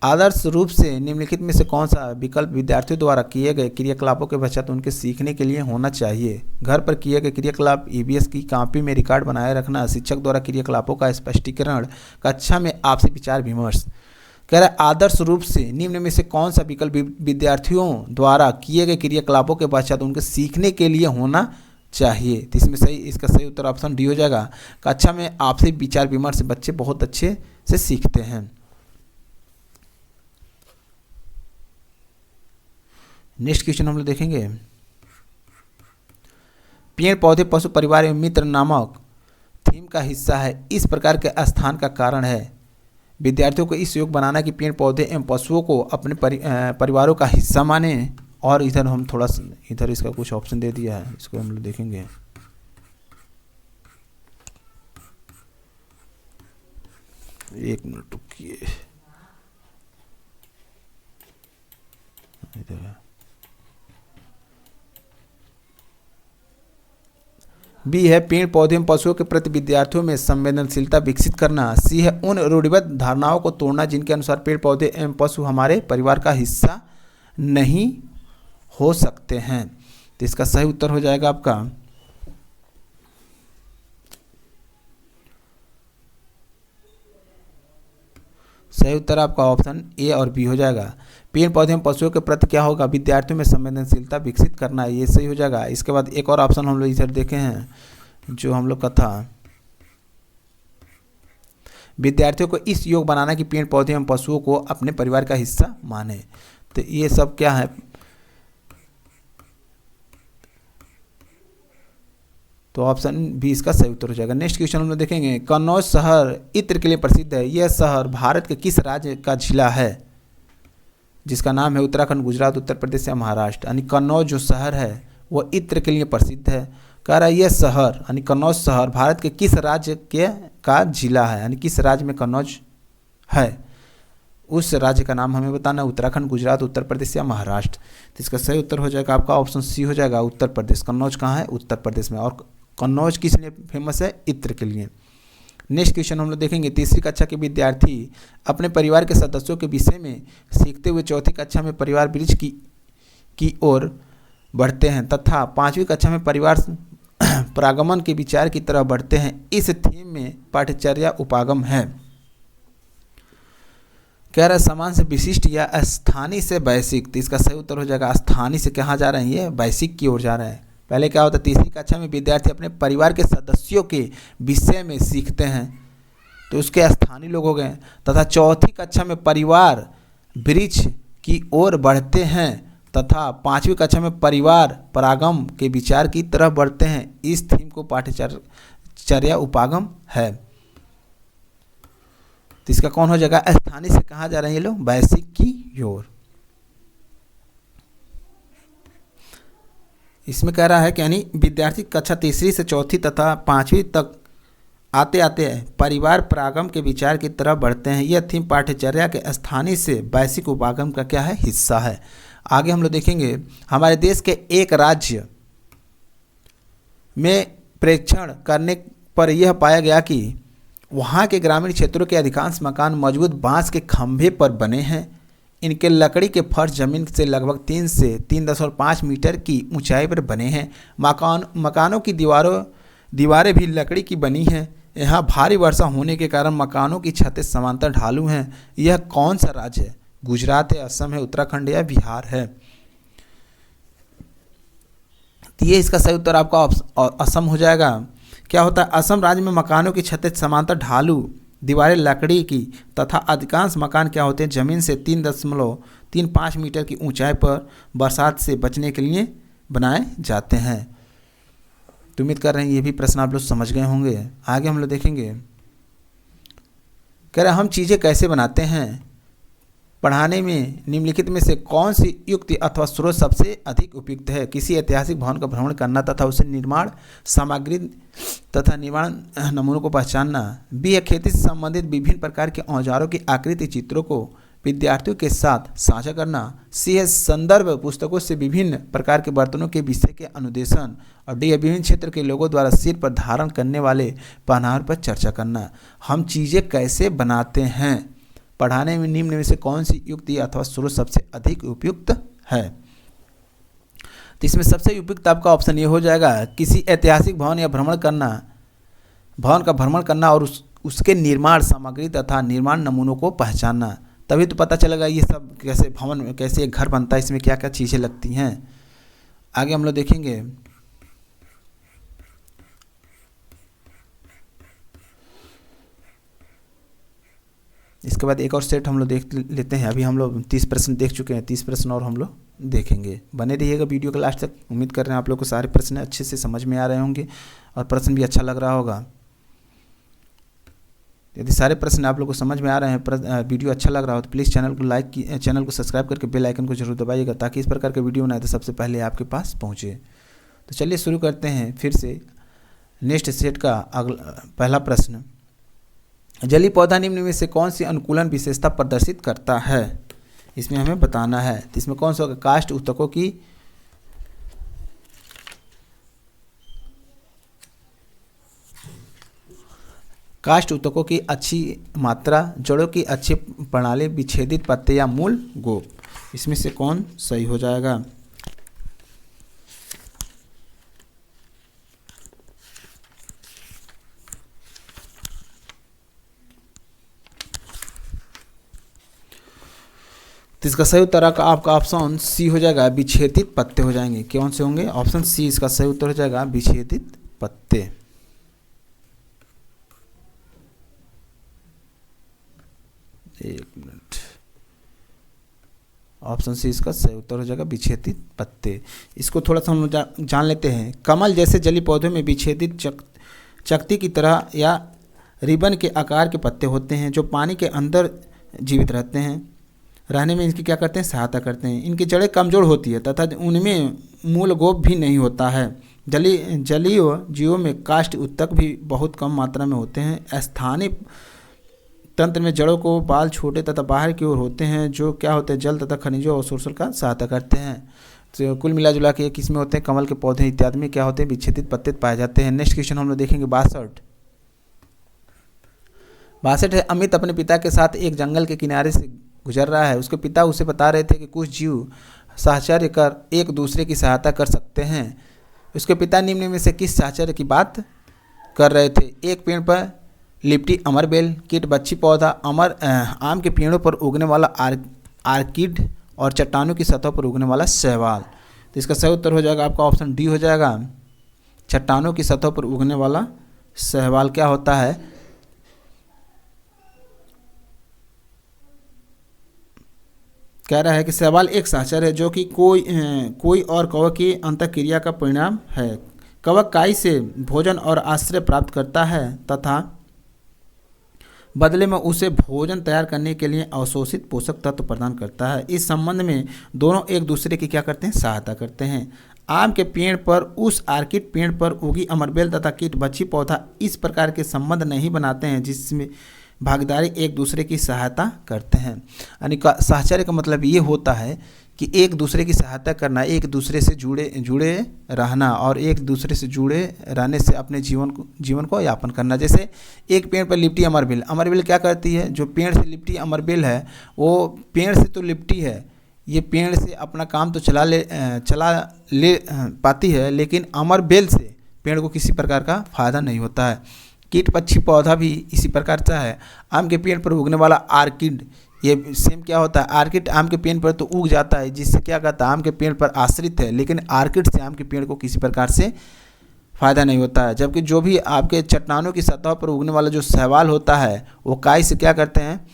आदर्श रूप से निम्नलिखित में से कौन सा विकल्प विद्यार्थियों द्वारा किए गए क्रियाकलापों के पश्चात उनके सीखने के लिए होना चाहिए। घर पर किए गए क्रियाकलाप, ईवीएस की कॉपी में रिकॉर्ड बनाए रखना, शिक्षक द्वारा क्रियाकलापों का स्पष्टीकरण, कक्षा में आपसी विचार विमर्श। कह रहा है आदर्श रूप से निम्न में से कौन सा विकल्प विद्यार्थियों द्वारा किए गए क्रियाकलापों के पश्चात उनके सीखने के लिए होना चाहिए। तो इसमें सही, इसका सही उत्तर ऑप्शन डी हो जाएगा। कक्षा में आपसी विचार विमर्श से बच्चे बहुत अच्छे से सीखते हैं। नेक्स्ट क्वेश्चन हम लोग देखेंगे, पेड़ पौधे पशु परिवार एवं मित्र नामक थीम का हिस्सा है, इस प्रकार के स्थान का कारण है। विद्यार्थियों को इस योग बनाना कि पेड़ पौधे एवं पशुओं को अपने परिवारों का हिस्सा माने। और इधर हम थोड़ा इधर इसका कुछ ऑप्शन दे दिया है, इसको हम लोग देखेंगे। एक मिनट रुकिए, इधर है। बी है पेड़ पौधे एवं पशुओं के प्रति विद्यार्थियों में संवेदनशीलता विकसित करना। सी है उन रूढ़िबद्ध धारणाओं को तोड़ना जिनके अनुसार पेड़ पौधे एवं पशु हमारे परिवार का हिस्सा नहीं हो सकते हैं। तो इसका सही उत्तर हो जाएगा आपका सही उत्तर आपका ऑप्शन ए और बी हो जाएगा। पेड़ पौधे एवं पशुओं के प्रति क्या होगा, विद्यार्थियों में संवेदनशीलता विकसित करना, ये सही हो जाएगा। इसके बाद एक और ऑप्शन हम लोग इधर देखे हैं, जो हम लोग का था, विद्यार्थियों को इस योग बनाना कि पेड़ पौधे एवं पशुओं को अपने परिवार का हिस्सा माने। तो ये सब क्या है, तो ऑप्शन बी इसका सही उत्तर हो जाएगा। नेक्स्ट क्वेश्चन हम लोग देखेंगे, कन्नौज शहर इत्र के लिए प्रसिद्ध है। यह शहर भारत के किस राज्य का जिला है जिसका नाम है उत्तराखंड, गुजरात, उत्तर प्रदेश या महाराष्ट्र। यानी कन्नौज जो शहर है वह इत्र के लिए प्रसिद्ध है। कह रहा है यह शहर यानी कन्नौज शहर भारत के किस राज्य के का जिला है, यानी किस राज्य में कन्नौज है, उस राज्य का नाम हमें बताना है। उत्तराखंड, गुजरात, उत्तर प्रदेश या महाराष्ट्र। तो इसका सही उत्तर हो जाएगा आपका ऑप्शन सी हो जाएगा, उत्तर प्रदेश। कन्नौज कहाँ है, उत्तर प्रदेश में। और कन्नौज किस लिए फेमस है, इत्र के लिए। नेक्स्ट क्वेश्चन हम लोग देखेंगे, तीसरी कक्षा के विद्यार्थी अपने परिवार के सदस्यों के विषय में सीखते हुए चौथी कक्षा में परिवार वृक्ष की ओर बढ़ते हैं तथा पाँचवीं कक्षा में परिवार प्रागमन के विचार की तरफ बढ़ते हैं। इस थीम में पाठ्यचर्या उपागम है। कह रहा है समान से विशिष्ट या स्थानीय से वैश्विक। तो इसका सही उत्तर हो जाएगा स्थानीय से कहाँ जा रहे हैं, ये वैश्विक की ओर जा रहे हैं। पहले क्या होता है, तीसरी कक्षा में विद्यार्थी अपने परिवार के सदस्यों के विषय में सीखते हैं तो उसके स्थानीय लोग हो गए, तथा चौथी कक्षा में परिवार वृक्ष की ओर बढ़ते हैं तथा पाँचवीं कक्षा में परिवार परागम के विचार की तरफ बढ़ते हैं। इस थीम को पाठ्यचर्या उपागम है। तो इसका कौन हो जाएगा, स्थानीय से कहाँ जा रहे हैं ये लोग, वैश्विक की ओर। इसमें कह रहा है कि यानी विद्यार्थी कक्षा तीसरी से चौथी तथा पाँचवीं तक आते आते परिवार प्रागम के विचार की तरफ बढ़ते हैं। यह थीम पाठ्यचर्या के स्थानीय से वैश्विक उपागम का क्या है, हिस्सा है। आगे हम लोग देखेंगे, हमारे देश के एक राज्य में प्रेक्षण करने पर यह पाया गया कि वहाँ के ग्रामीण क्षेत्रों के अधिकांश मकान मजबूत बांस के खंभे पर बने हैं। इनके लकड़ी के फर्श जमीन से लगभग 3 से 3.5 मीटर की ऊंचाई पर बने हैं। मकानों की दीवारें भी लकड़ी की बनी हैं। यहाँ भारी वर्षा होने के कारण मकानों की छतें समांतर ढालू हैं। यह कौन सा राज्य है, गुजरात है, असम है, उत्तराखंड या बिहार है। तो ये इसका सही उत्तर आपका असम हो जाएगा। क्या होता है, असम राज्य में मकानों की छतें समांतर ढालू, दीवारें लकड़ी की तथा अधिकांश मकान क्या होते हैं, जमीन से 3.35 मीटर की ऊंचाई पर बरसात से बचने के लिए बनाए जाते हैं। तो उम्मीद कर रहे हैं ये भी प्रश्न आप लोग समझ गए होंगे। आगे हम लोग देखेंगे, कह रहे हम चीज़ें कैसे बनाते हैं। पढ़ाने में निम्नलिखित में से कौन सी युक्ति अथवा स्रोत सबसे अधिक उपयुक्त है। किसी ऐतिहासिक भवन का भ्रमण करना तथा उसे निर्माण सामग्री तथा निर्माण नमूनों को पहचानना। बी है खेती से संबंधित विभिन्न प्रकार के औजारों की आकृति चित्रों को विद्यार्थियों के साथ साझा करना। सी है संदर्भ पुस्तकों से विभिन्न प्रकार के बर्तनों के विषय के अनुदेशन। और डी है विभिन्न क्षेत्र के लोगों द्वारा सिर पर धारण करने वाले पहनावे पर चर्चा करना। हम चीज़ें कैसे बनाते हैं, पढ़ाने में निम्न में से कौन सी युक्ति अथवा स्रोत सबसे अधिक उपयुक्त है। तो इसमें सबसे उपयुक्त आपका ऑप्शन ये हो जाएगा, किसी ऐतिहासिक भवन या भवन का भ्रमण करना और उसके निर्माण सामग्री तथा निर्माण नमूनों को पहचानना। तभी तो पता चलेगा ये सब कैसे भवन, कैसे एक घर बनता है, इसमें क्या क्या चीज़ें लगती हैं। आगे हम लोग देखेंगे, इसके बाद एक और सेट हम लोग देख लेते हैं। अभी हम लोग 30 प्रश्न देख चुके हैं, 30 प्रश्न और हम लोग देखेंगे। बने रहिएगा वीडियो के लास्ट तक। उम्मीद कर रहे हैं आप लोग को सारे प्रश्न अच्छे से समझ में आ रहे होंगे और प्रश्न भी अच्छा लग रहा होगा। यदि सारे प्रश्न आप लोग को समझ में आ रहे हैं, वीडियो अच्छा लग रहा हो तो प्लीज़ चैनल को सब्सक्राइब करके बेल आइकन को जरूर दबाइएगा ताकि इस प्रकार के वीडियो बनाए तो सबसे पहले आपके पास पहुँचे। तो चलिए शुरू करते हैं फिर से नेक्स्ट सेट का पहला प्रश्न। जलीय पौधा निम्न में से कौन सी अनुकूलन विशेषता प्रदर्शित करता है, इसमें हमें बताना है। तो इसमें कौन सा होगा, काष्ठ ऊतकों की अच्छी मात्रा, जड़ों की अच्छी प्रणाली, विच्छेदित पत्ते या मूल गोप। इसमें से कौन सही हो जाएगा। तो इसका सही उत्तर आपका ऑप्शन सी हो जाएगा, विच्छेदित पत्ते हो जाएंगे। कौन से होंगे, ऑप्शन सी इसका सही उत्तर हो जाएगा, विच्छेदित पत्ते। एक मिनट, ऑप्शन सी इसका सही उत्तर हो जाएगा, विच्छेदित पत्ते। इसको थोड़ा सा हम जान लेते हैं। कमल जैसे जलीय पौधों में विच्छेदित चकती की तरह या रिबन के आकार के पत्ते होते हैं जो पानी के अंदर जीवित रहने में इनकी क्या करते हैं, सहायता करते हैं। इनकी जड़ें कमज़ोर होती है तथा उनमें मूलगोप भी नहीं होता है। जलीय जीवों में काष्ठ उत्तक भी बहुत कम मात्रा में होते हैं। स्थानीय तंत्र में जड़ों को बाल छोटे तथा बाहर की ओर होते हैं जो क्या होते हैं, जल तथा खनिजों और शोषण का सहायता करते हैं। तो कुल मिला जुला के किसमें होते हैं, कमल के पौधे इत्यादि में क्या होते हैं, विच्छेदित पत्ते पाए जाते हैं। नेक्स्ट क्वेश्चन हम लोग देखेंगे 62 है। अमित अपने पिता के साथ एक जंगल के किनारे से गुजर रहा है। उसके पिता उसे बता रहे थे कि कुछ जीव साहचर्य कर एक दूसरे की सहायता कर सकते हैं। उसके पिता निम्न में से किस साहचर्य की बात कर रहे थे? एक पेड़ पर लिपटी अमरबेल, कीट बच्ची पौधा, आम के पेड़ों पर उगने वाला आर्किड और चट्टानों की सतह पर उगने वाला शैवाल। तो इसका सही उत्तर हो जाएगा आपका ऑप्शन डी हो जाएगा, चट्टानों की सतह पर उगने वाला शैवाल क्या होता है, कह रहा है कि शैवाल एक साहचर्य है जो कि कोई और कवक की अंतःक्रिया का परिणाम है। कवक काई से भोजन और आश्रय प्राप्त करता है तथा बदले में उसे भोजन तैयार करने के लिए अवशोषित पोषक तत्व प्रदान करता है। इस संबंध में दोनों एक दूसरे की क्या करते हैं, सहायता करते हैं। आम के पेड़ पर उस आर्किड पेड़ पर उगी अमरबेल तथा कीट बच्ची पौधा इस प्रकार के संबंध नहीं बनाते हैं जिसमें भागीदारी एक दूसरे की सहायता करते हैं। यानी साहचर्य का मतलब ये होता है कि एक दूसरे की सहायता करना, एक दूसरे से जुड़े रहना और एक दूसरे से जुड़े रहने से अपने जीवन को यापन करना। जैसे एक पेड़ पर लिपटी अमरबेल क्या करती है, जो पेड़ से लिपटी अमरबेल है वो पेड़ से तो लिपटी है, ये पेड़ से अपना काम तो चला ले पाती है, लेकिन अमरबेल से पेड़ को किसी प्रकार का फायदा नहीं होता है। कीट पक्षी पौधा भी इसी प्रकार का है। आम के पेड़ पर उगने वाला आर्किड, ये सेम क्या होता है, आर्किड आम के पेड़ पर तो उग जाता है जिससे क्या कहता है, आम के पेड़ पर आश्रित है, लेकिन आर्किड से आम के पेड़ को किसी प्रकार से फ़ायदा नहीं होता है। जबकि जो भी आपके चट्टानों की सतह पर उगने वाला जो शैवाल होता है वो काई से क्या करते हैं,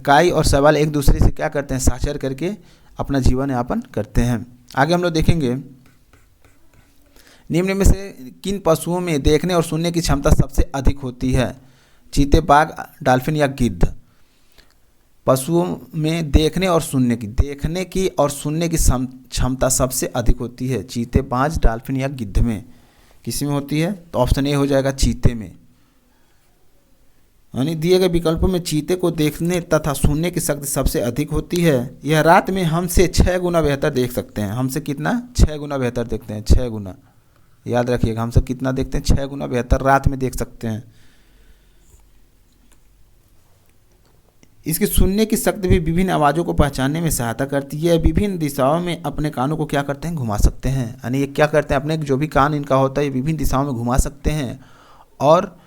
काई और शैवाल एक दूसरे से क्या करते हैं, साझा करके अपना जीवन यापन करते हैं। आगे हम लोग देखेंगे निम्न में से किन पशुओं में देखने और सुनने की क्षमता सबसे अधिक होती है? चीते, बाघ, डॉल्फिन या गिद्ध। पशुओं में देखने और सुनने की क्षमता सबसे अधिक होती है चीते, बाज, डॉल्फिन या गिद्ध में। किसी में होती है? तो ऑप्शन ए हो जाएगा चीते में। यानी दिए गए विकल्पों में चीते को देखने तथा सुनने की शक्ति सबसे अधिक होती है। यह रात में हमसे 6 गुना बेहतर देख सकते हैं। हमसे कितना? 6 गुना बेहतर देखते हैं, 6 गुना। याद रखिएगा, हम सब कितना देखते हैं? 6 गुना बेहतर रात में देख सकते हैं। इसकी सुनने की शक्ति भी विभिन्न आवाज़ों को पहचानने में सहायता करती है। विभिन्न दिशाओं में अपने कानों को क्या करते हैं, घुमा सकते हैं। यानी ये क्या करते हैं, अपने जो भी कान इनका होता है ये विभिन्न दिशाओं में घुमा सकते हैं और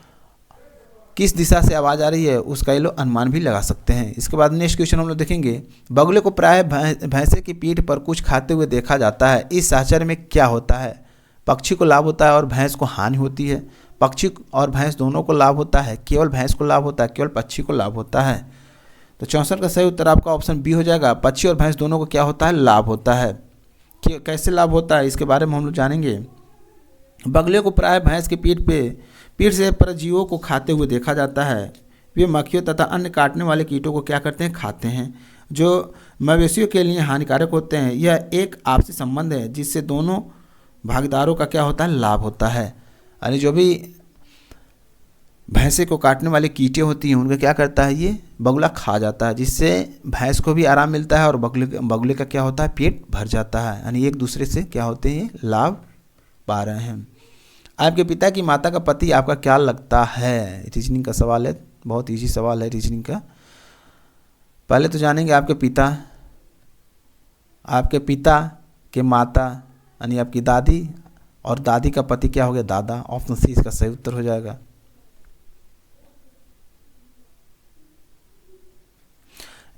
किस दिशा से आवाज़ आ रही है उसका ये लोग अनुमान भी लगा सकते हैं। इसके बाद नेक्स्ट क्वेश्चन हम लोग देखेंगे, बगुले को प्राय भैंसे की पीठ पर कुछ खाते हुए देखा जाता है। इस साहचर्य में क्या होता है? पक्षी को लाभ होता है और भैंस को हानि होती है। पक्षी और भैंस दोनों को लाभ होता है, केवल भैंस को लाभ होता है, केवल पक्षी को लाभ होता है। तो 64 का सही उत्तर आपका ऑप्शन बी हो जाएगा, पक्षी और भैंस दोनों को क्या होता है, लाभ होता है। कैसे लाभ होता है इसके बारे में हम लोग जानेंगे। बगुले को प्राय भैंस की पीठ से परजीवों को खाते हुए देखा जाता है। वे मक्खियों तथा अन्य काटने वाले कीटों को क्या करते हैं, खाते हैं, जो मवेशियों के लिए हानिकारक होते हैं। यह एक आपसी संबंध है जिससे दोनों भागीदारों का क्या होता है, लाभ होता है। यानी जो भी भैंसे को काटने वाले कीटे होती हैं उनका क्या करता है, ये बगुला खा जाता है, जिससे भैंस को भी आराम मिलता है और बगुले का क्या होता है, पेट भर जाता है। यानी एक दूसरे से क्या होते हैं, लाभ पा रहे हैं। आपके पिता की माता का पति आपका क्या लगता है? रीजनिंग का सवाल है, बहुत इजी सवाल है रीजनिंग का। पहले तो जानेंगे आपके पिता के माता यानी आपकी दादी, और दादी का पति क्या हो गया, दादा। ऑप्शन सी इसका सही उत्तर हो जाएगा।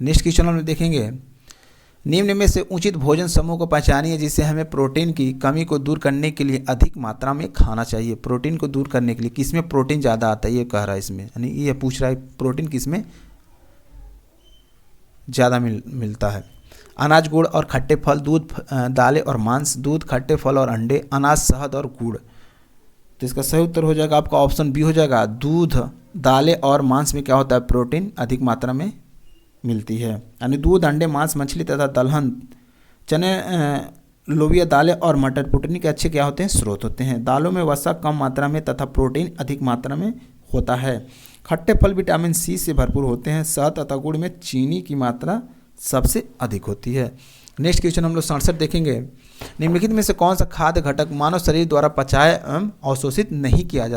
नेक्स्ट क्वेश्चन हम देखेंगे, निम्न में से उचित भोजन समूह को पहचानिए जिससे हमें प्रोटीन की कमी को दूर करने के लिए अधिक मात्रा में खाना चाहिए। प्रोटीन को दूर करने के लिए किसमें प्रोटीन ज़्यादा आता है, ये कह रहा है इसमें, यानी ये पूछ रहा है प्रोटीन किसमें ज़्यादा मिलता है। अनाज, गुड़ और खट्टे फल, दूध, दालें और मांस, दूध, खट्टे फल और अंडे, अनाज, शहद और गुड़। तो इसका सही उत्तर हो जाएगा आपका ऑप्शन बी हो जाएगा। दूध, दालें और मांस में क्या होता है, प्रोटीन अधिक मात्रा में मिलती है। यानी दूध, अंडे, मांस, मछली तथा दलहन, चने, लोबिया, दालें और मटर प्रोटीन के अच्छे क्या होते हैं, स्रोत होते हैं। दालों में वसा कम मात्रा में तथा प्रोटीन अधिक मात्रा में होता है। खट्टे फल विटामिन सी से भरपूर होते हैं। शहद तथा गुड़ में चीनी की मात्रा सबसे अधिक होती है। नेक्स्ट क्वेश्चन हम लोग 67 देखेंगे। निम्नलिखित में से कौन सा खाद्य घटक मानव शरीर द्वारा पचाया एवं अवशोषित नहीं किया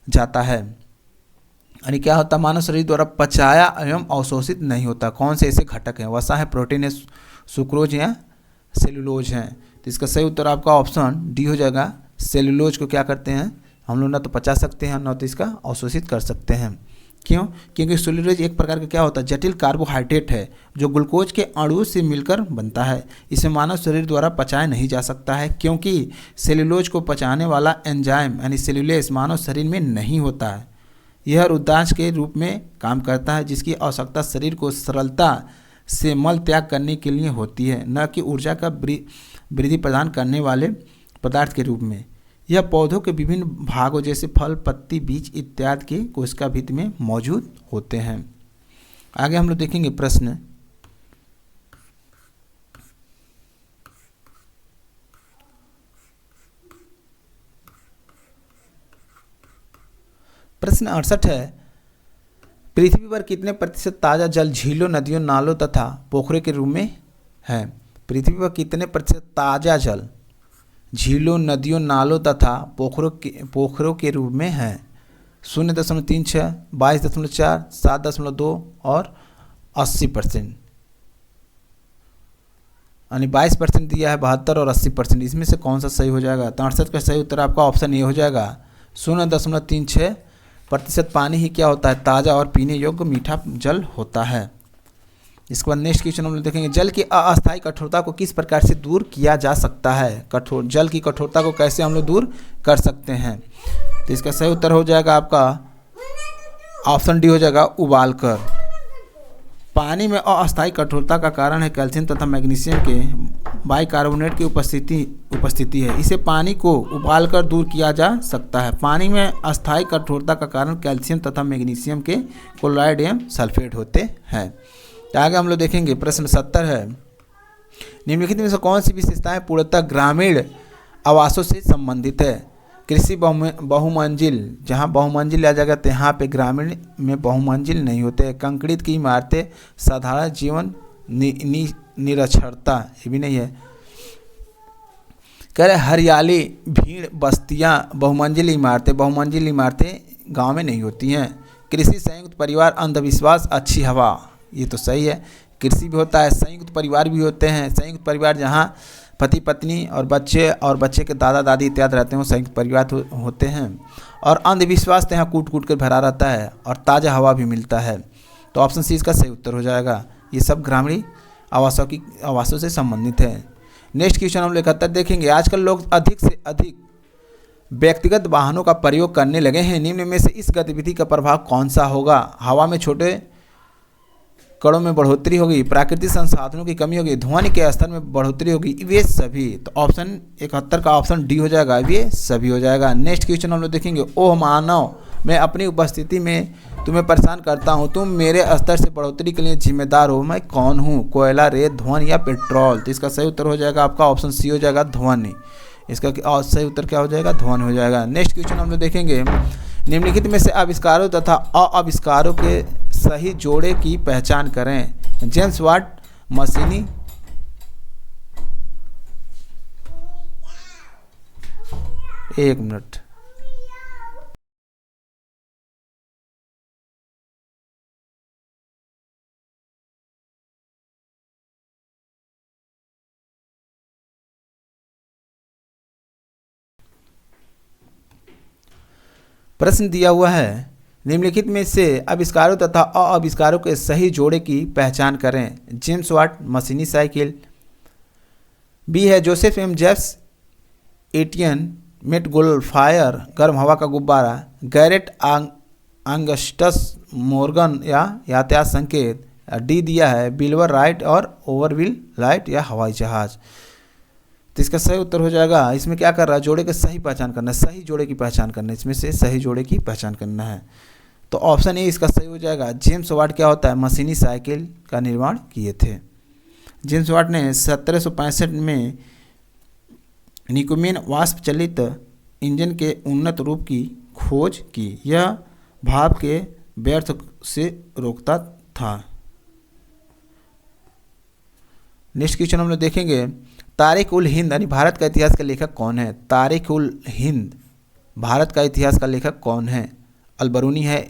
जाता है। यानी क्या होता है, मानव शरीर द्वारा पचाया एवं अवशोषित नहीं होता। कौन से ऐसे घटक हैं, वसा है, प्रोटीन है, सुक्रोज या सेलुलोज हैं। तो इसका सही उत्तर आपका ऑप्शन डी हो जाएगा। सेलुलोज को क्या करते हैं हम लोग, ना तो पचा सकते हैं ना तो इसका अवशोषित कर सकते हैं। क्यों? क्योंकि सेलुलोज एक प्रकार का क्या होता है, जटिल कार्बोहाइड्रेट है जो ग्लूकोज के अणुओं से मिलकर बनता है। इसे मानव शरीर द्वारा पचाया नहीं जा सकता है क्योंकि सेलुलोज को पचाने वाला एंजाइम यानी सेलुलेस मानव शरीर में नहीं होता है। यह रुद्रांश के रूप में काम करता है जिसकी आवश्यकता शरीर को सरलता से मल त्याग करने के लिए होती है, न कि ऊर्जा का वृद्धि प्रदान करने वाले पदार्थ के रूप में। यह पौधों के विभिन्न भागों जैसे फल, पत्ती, बीज इत्यादि के कोशिका भित्ति में मौजूद होते हैं। आगे हम लोग देखेंगे प्रश्न। प्रश्न 68 है, पृथ्वी पर कितने प्रतिशत ताज़ा जल झीलों, नदियों, नालों तथा पोखरों के रूप में है। पृथ्वी पर कितने प्रतिशत ताज़ा जल झीलों, नदियों, नालों तथा पोखरों के रूप में है। 0.36, 22.4, 7.2 और 80%। यानी 22% दिया है, 72 और 80%। इसमें से कौन सा सही हो जाएगा। 68 का सही उत्तर आपका ऑप्शन ए हो जाएगा। 0.36% पानी ही क्या होता है, ताज़ा और पीने योग्य मीठा जल होता है। इसके बाद नेक्स्ट क्वेश्चन हम लोग देखेंगे, जल की अस्थायी कठोरता को किस प्रकार से दूर किया जा सकता है। जल की कठोरता को कैसे हम लोग दूर कर सकते हैं। तो इसका सही उत्तर हो जाएगा आपका ऑप्शन डी हो जाएगा, उबालकर। पानी में अस्थायी कठोरता का कारण है कैल्शियम तथा मैग्नीशियम के बाइकार्बोनेट की उपस्थिति है। इसे पानी को उबालकर दूर किया जा सकता है। पानी में अस्थायी कठोरता का कारण कैल्शियम तथा मैग्नीशियम के क्लोराइड एवं सल्फेट होते हैं। आगे हम लोग देखेंगे प्रश्न 70 है, निम्नलिखित में से कौन सी विशेषताएं पूर्णतः ग्रामीण आवासों से संबंधित है। कृषि बहुमंजिल, जहां बहुमंजिल आ जाएगा तो यहाँ पे ग्रामीण में बहुमंजिल नहीं होते। कंक्रीट की इमारतें, साधारण जीवन, निरक्षरता, ये भी नहीं है। कह रहे हरियाली, भीड़, बस्तियां, बहुमंजिल इमारतें गांव में नहीं होती हैं। कृषि, संयुक्त परिवार, अंधविश्वास, अच्छी हवा, ये तो सही है। कृषि भी होता है, संयुक्त परिवार भी होते हैं। संयुक्त परिवार जहाँ पति पत्नी और बच्चे के दादा दादी इत्यादि रहते हैं वो संयुक्त परिवार होते हैं। और अंधविश्वास तो यहाँ कूट कर भरा रहता है और ताज़ा हवा भी मिलता है। तो ऑप्शन सी इसका सही उत्तर हो जाएगा। ये सब ग्रामीण आवासों से संबंधित है। नेक्स्ट क्वेश्चन हम 71 देखेंगे, आजकल लोग अधिक से अधिक व्यक्तिगत वाहनों का प्रयोग करने लगे हैं। निम्न में से इस गतिविधि का प्रभाव कौन सा होगा। हवा में छोटे कणों में बढ़ोतरी होगी, प्राकृतिक संसाधनों की कमी होगी, ध्वनि के स्तर में बढ़ोतरी होगी, वे सभी। तो ऑप्शन 71 का ऑप्शन डी हो जाएगा, वे सभी हो जाएगा। नेक्स्ट क्वेश्चन हम लोग देखेंगे, ओह मानव, मैं अपनी उपस्थिति में तुम्हें परेशान करता हूँ, तुम मेरे स्तर से बढ़ोतरी के लिए जिम्मेदार हो, मैं कौन हूँ। कोयला, रेत, ध्वनि या पेट्रोल। तो इसका सही उत्तर हो जाएगा आपका ऑप्शन सी हो जाएगा, ध्वनि। इसका सही उत्तर क्या हो जाएगा, ध्वनि हो जाएगा। नेक्स्ट क्वेश्चन हम लोग देखेंगे, निम्नलिखित में से आविष्कारों तथा अविष्कारों के सही जोड़े की पहचान करें। जेम्स वाट, मशीनी, एक मिनट, प्रश्न दिया हुआ है, निम्नलिखित में से आविष्कारों तथा अविष्कारों के सही जोड़े की पहचान करें। जेम्स वाट, मशीनी साइकिल। बी है जोसेफ एम जेफ्स एटियन, मेटगोल्फायर, गर्म हवा का गुब्बारा। गैरेट आंगस्टस मोर्गन या यातायात संकेत। डी दिया है बिलवर राइट और ओवरव्हील राइट या हवाई जहाज। तो इसका सही उत्तर हो जाएगा, इसमें क्या कर रहा है, जोड़े की सही पहचान करना है, सही जोड़े की पहचान करना है, इसमें से सही जोड़े की पहचान करना है। तो ऑप्शन ए इसका सही हो जाएगा। जेम्स वाट क्या होता है, मशीनी साइकिल का निर्माण किए थे। जेम्स वाट ने 1765 में निकोमेन वाष्प चलित इंजन के उन्नत रूप की खोज की। यह भाप के व्यर्थ से रोकता था। नेक्स्ट क्वेश्चन हम लोग देखेंगे, तारिक उल हिंद यानी भारत का इतिहास का लेखक कौन है। तारिक उल हिंद भारत का इतिहास का लेखक कौन है। अलबरूनी है,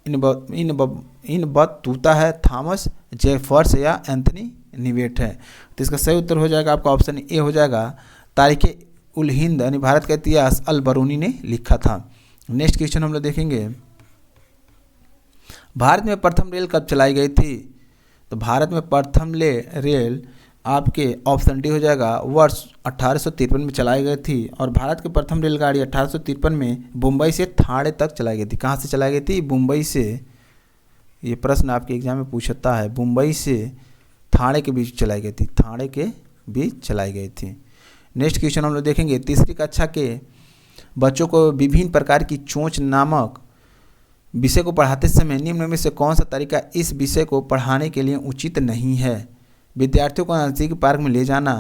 इन बतूता है, थॉमस जेफर्स या एंथनी निवेट है। तो इसका सही उत्तर हो जाएगा आपका ऑप्शन ए हो जाएगा, तारिक उल हिंद यानी भारत का इतिहास अलबरूनी ने लिखा था। नेक्स्ट क्वेश्चन हम लोग देखेंगे, भारत में प्रथम रेल कब चलाई गई थी। तो भारत में प्रथम रेल आपके ऑप्शन डी हो जाएगा, वर्ष 1853 में चलाई गई थी। और भारत की प्रथम रेलगाड़ी 1853 में मुंबई से ठाणे तक चलाई गई थी। कहाँ से चलाई गई थी, मुंबई से। ये प्रश्न आपके एग्जाम में पूछता है, मुंबई से ठाणे के बीच चलाई गई थी, ठाणे के बीच चलाई गई थी। नेक्स्ट क्वेश्चन हम लोग देखेंगे, तीसरी कक्षा के बच्चों को विभिन्न प्रकार की चोंच नामक विषय को पढ़ाते समय निम्न में से कौन सा तरीका इस विषय को पढ़ाने के लिए उचित नहीं है। विद्यार्थियों को नज़दीकी पार्क में ले जाना,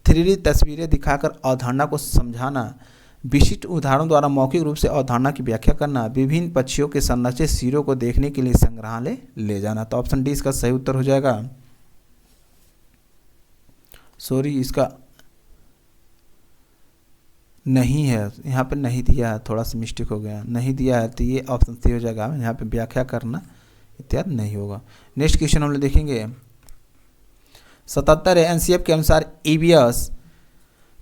3D तस्वीरें दिखाकर अवधारणा को समझाना, विशिष्ट उदाहरणों द्वारा मौखिक रूप से अवधारणा की व्याख्या करना, विभिन्न पक्षियों के संरचित सिरों को देखने के लिए संग्रहालय ले जाना। तो ऑप्शन डी इसका सही उत्तर हो जाएगा। सॉरी, इसका नहीं है, यहाँ पे नहीं दिया है, थोड़ा सा मिस्टेक हो गया, नहीं दिया है, तो ये ऑप्शन सी हो जाएगा। यहाँ पे व्याख्या करना इत्यादि नहीं होगा। नेक्स्ट क्वेश्चन हम लोग देखेंगे, 77 एनसीएफ के अनुसार ईवीएस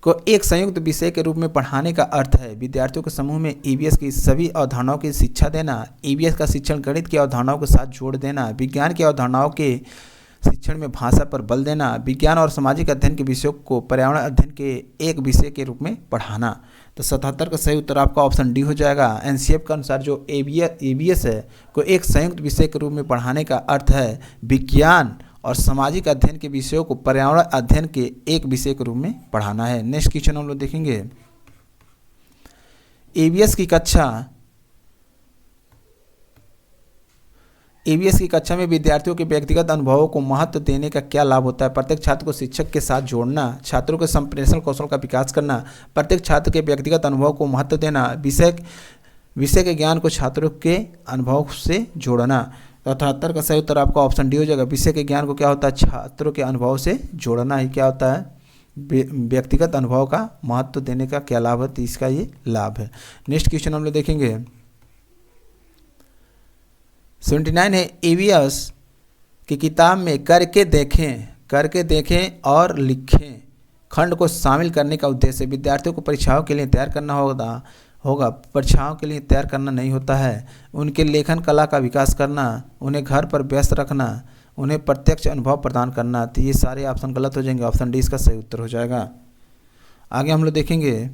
को एक संयुक्त विषय के रूप में पढ़ाने का अर्थ है विद्यार्थियों के समूह में ईवीएस की सभी अवधारणाओं की शिक्षा देना, ईवीएस का शिक्षण गणित की अवधारणाओं के साथ जोड़ देना, विज्ञान की अवधारणाओं के शिक्षण में भाषा पर बल देना, विज्ञान और सामाजिक अध्ययन के विषयों को पर्यावरण अध्ययन के एक विषय के रूप में पढ़ाना। तो 77 का सही उत्तर आपका ऑप्शन डी हो जाएगा। एनसीएफ के अनुसार जो ईवीएस है को एक संयुक्त विषय के रूप में पढ़ाने का अर्थ है विज्ञान और सामाजिक अध्ययन के विषयों को पर्यावरण अध्ययन के एक विषय के रूप में पढ़ाना है। नेक्स्ट क्वेश्चन हम लोग देखेंगे, ईवीएस की कक्षा में विद्यार्थियों के व्यक्तिगत अनुभवों को महत्व देने का क्या लाभ होता है। प्रत्येक छात्र को शिक्षक के साथ जोड़ना, छात्रों के संप्रेषण कौशल का विकास करना, प्रत्येक छात्र के व्यक्तिगत अनुभव को महत्व देना, विषय के ज्ञान को छात्रों के अनुभव से जोड़ना। 78 का सही उत्तर आपका ऑप्शन डी हो जाएगा। विषय के ज्ञान को क्या होता है, छात्रों के अनुभव से जोड़ना ही क्या होता है, व्यक्तिगत अनुभव का महत्व देने का क्या लाभ है, तो इसका ये लाभ है। नेक्स्ट क्वेश्चन हम लोग देखेंगे, 79 है, ईवीएस की किताब में करके देखें और लिखें खंड को शामिल करने का उद्देश्य विद्यार्थियों को परीक्षाओं के लिए तैयार करना होगा। परीक्षाओं के लिए तैयार करना नहीं होता है, उनके लेखन कला का विकास करना, उन्हें घर पर व्यस्त रखना, उन्हें प्रत्यक्ष अनुभव प्रदान करना। तो ये सारे ऑप्शन गलत हो जाएंगे, ऑप्शन डी इसका सही उत्तर हो जाएगा। आगे हम लोग देखेंगे,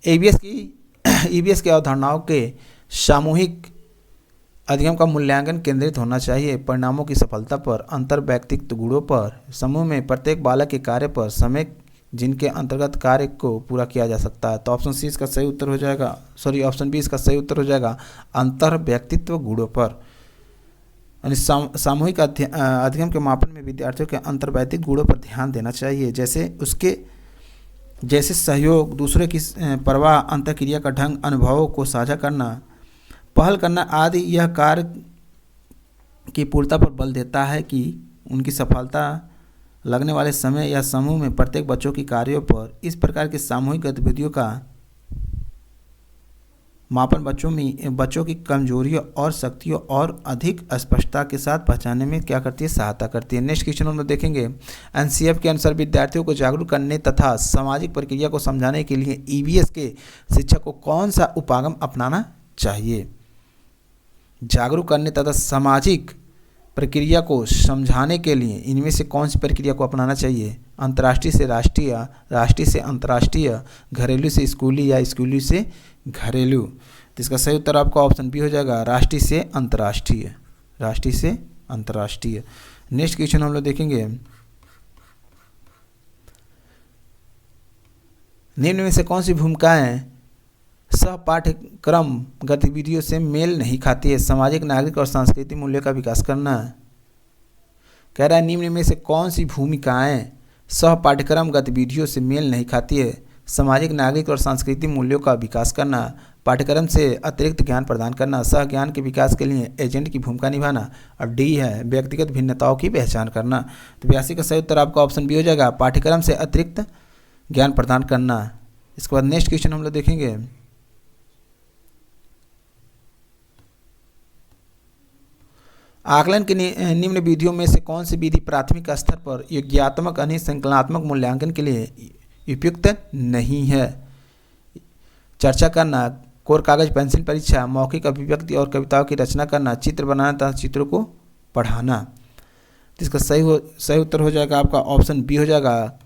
ईवीएस की अवधारणाओं के सामूहिक अधिगम का मूल्यांकन केंद्रित होना चाहिए परिणामों की सफलता पर, अंतर व्यक्तित्व गुणों पर, समूह में प्रत्येक बालक के कार्य पर, समय जिनके अंतर्गत कार्य को पूरा किया जा सकता है। तो ऑप्शन सी इसका सही उत्तर हो जाएगा, ऑप्शन बी इसका सही उत्तर हो जाएगा, अंतर व्यक्तित्व गुणों पर। यानी सामूहिक अधिगम के मापन में विद्यार्थियों के अंतर्वैयक्तिक गुणों पर ध्यान देना चाहिए, जैसे सहयोग, दूसरे की परवाह, अंतःक्रिया का ढंग, अनुभवों को साझा करना, पहल करना आदि। यह कार्य की पूर्णता पर बल देता है कि उनकी सफलता लगने वाले समय या समूह में प्रत्येक बच्चों की कार्यों पर। इस प्रकार की सामूहिक गतिविधियों का मापन बच्चों की कमजोरियों और शक्तियों और अधिक स्पष्टता के साथ पहचानने में क्या करती है, सहायता करती है। नेक्स्ट क्वेश्चन हम लोग देखेंगे, एनसीएफ के अनुसार विद्यार्थियों को जागरूक करने तथा सामाजिक प्रक्रिया को समझाने के लिए ईवीएस के शिक्षक को कौन सा उपागम अपनाना चाहिए। जागरूक करने तथा सामाजिक प्रक्रिया को समझाने के लिए इनमें से कौन सी प्रक्रिया को अपनाना चाहिए। अंतर्राष्ट्रीय से राष्ट्रीय, राष्ट्रीय से अंतर्राष्ट्रीय, घरेलू से स्कूली या स्कूली से घरेलू। तो इसका सही उत्तर आपका ऑप्शन बी हो जाएगा, राष्ट्रीय से अंतर्राष्ट्रीय। राष्ट्रीय से अंतर्राष्ट्रीय। नेक्स्ट क्वेश्चन हम लोग देखेंगे, निम्न में से कौन सी भूमिकाएं सह पाठ्यक्रम गतिविधियों से मेल नहीं खाती है? सामाजिक, नागरिक और सांस्कृतिक मूल्यों का विकास करना। कह रहा है निम्न में से कौन सी भूमिकाएं सह पाठ्यक्रम गतिविधियों से मेल नहीं खाती है? सामाजिक, नागरिक और सांस्कृतिक मूल्यों का विकास करना, पाठ्यक्रम से अतिरिक्त ज्ञान प्रदान करना, सह ज्ञान के विकास के लिए एजेंट की भूमिका निभाना, और डी है व्यक्तिगत भिन्नताओं की पहचान करना। तो 82 का सही उत्तर आपका ऑप्शन बी हो जाएगा, पाठ्यक्रम से अतिरिक्त ज्ञान प्रदान करना। इसके बाद नेक्स्ट क्वेश्चन हम लोग देखेंगे, आकलन की निम्न विधियों में से कौन सी विधि प्राथमिक स्तर पर योग्यात्मक यानी संकलनात्मक मूल्यांकन के लिए उपयुक्त नहीं है? चर्चा करना, कोर कागज पेंसिल परीक्षा, मौखिक अभिव्यक्ति और कविताओं की रचना करना, चित्र बनाना तथा चित्रों को पढ़ाना। तो इसका सही उत्तर हो जाएगा आपका ऑप्शन बी हो जाएगा,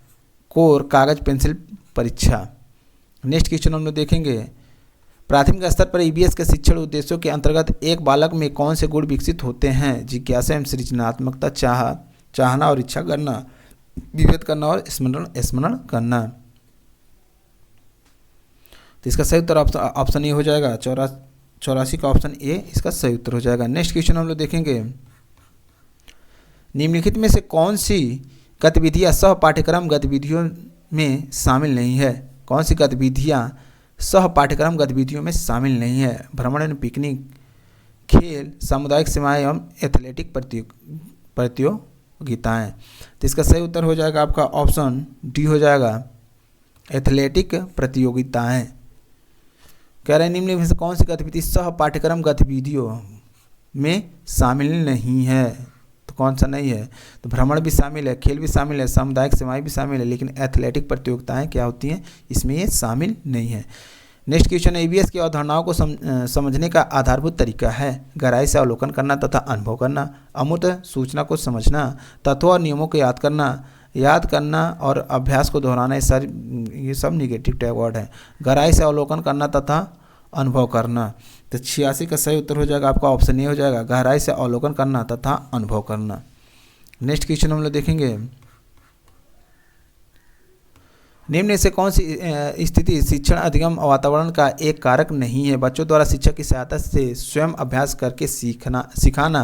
कोर कागज पेंसिल परीक्षा। नेक्स्ट क्वेश्चन हम लोग देखेंगे, प्राथमिक स्तर पर ईवीएस के शिक्षण उद्देश्यों के अंतर्गत एक बालक में कौन से गुण विकसित होते हैं? जिज्ञासा एवं सृजनात्मकता, चाहना और इच्छा करना, विवेक करना और स्मरण करना। तो इसका सही उत्तर ऑप्शन ए हो जाएगा, 84 का ऑप्शन ए इसका सही उत्तर हो जाएगा। नेक्स्ट क्वेश्चन हम लोग देखेंगे, निम्नलिखित में से कौन सी गतिविधियां सह पाठ्यक्रम गतिविधियों में शामिल नहीं है? कौन सी गतिविधियां सह पाठ्यक्रम गतिविधियों में शामिल नहीं है? भ्रमण एवं पिकनिक, खेल, सामुदायिक सेवाएं एवं एथलेटिक प्रतियोगिताएं। तो इसका सही उत्तर हो जाएगा आपका ऑप्शन डी हो जाएगा, एथलेटिक प्रतियोगिताएं। कह रहे हैं निम्न में से कौन सी गतिविधि सह पाठ्यक्रम गतिविधियों में शामिल नहीं है? तो कौन सा नहीं है? तो भ्रमण भी शामिल है, खेल भी शामिल है, सामुदायिक सेवाएं भी शामिल है, लेकिन एथलेटिक प्रतियोगिताएं क्या होती हैं, इसमें ये शामिल नहीं है। नेक्स्ट क्वेश्चन, ईवीएस की अवधारणाओं को समझने का आधारभूत तरीका है गहराई से अवलोकन करना तथा अनुभव करना, अमूर्त सूचना को समझना, तत्वों और नियमों को याद करना और अभ्यास को दोहराना। ये सब निगेटिव टैग वर्ड है। गहराई से अवलोकन करना तथा अनुभव करना। तो 86 का सही उत्तर हो जाएगा आपका ऑप्शन ए हो जाएगा, गहराई से अवलोकन करना तथा अनुभव करना। नेक्स्ट क्वेश्चन हम लोग देखेंगे, निम्न से कौन सी स्थिति शिक्षण अधिगम वातावरण का एक कारक नहीं है? बच्चों द्वारा शिक्षक की सहायता से स्वयं अभ्यास करके सिखाना,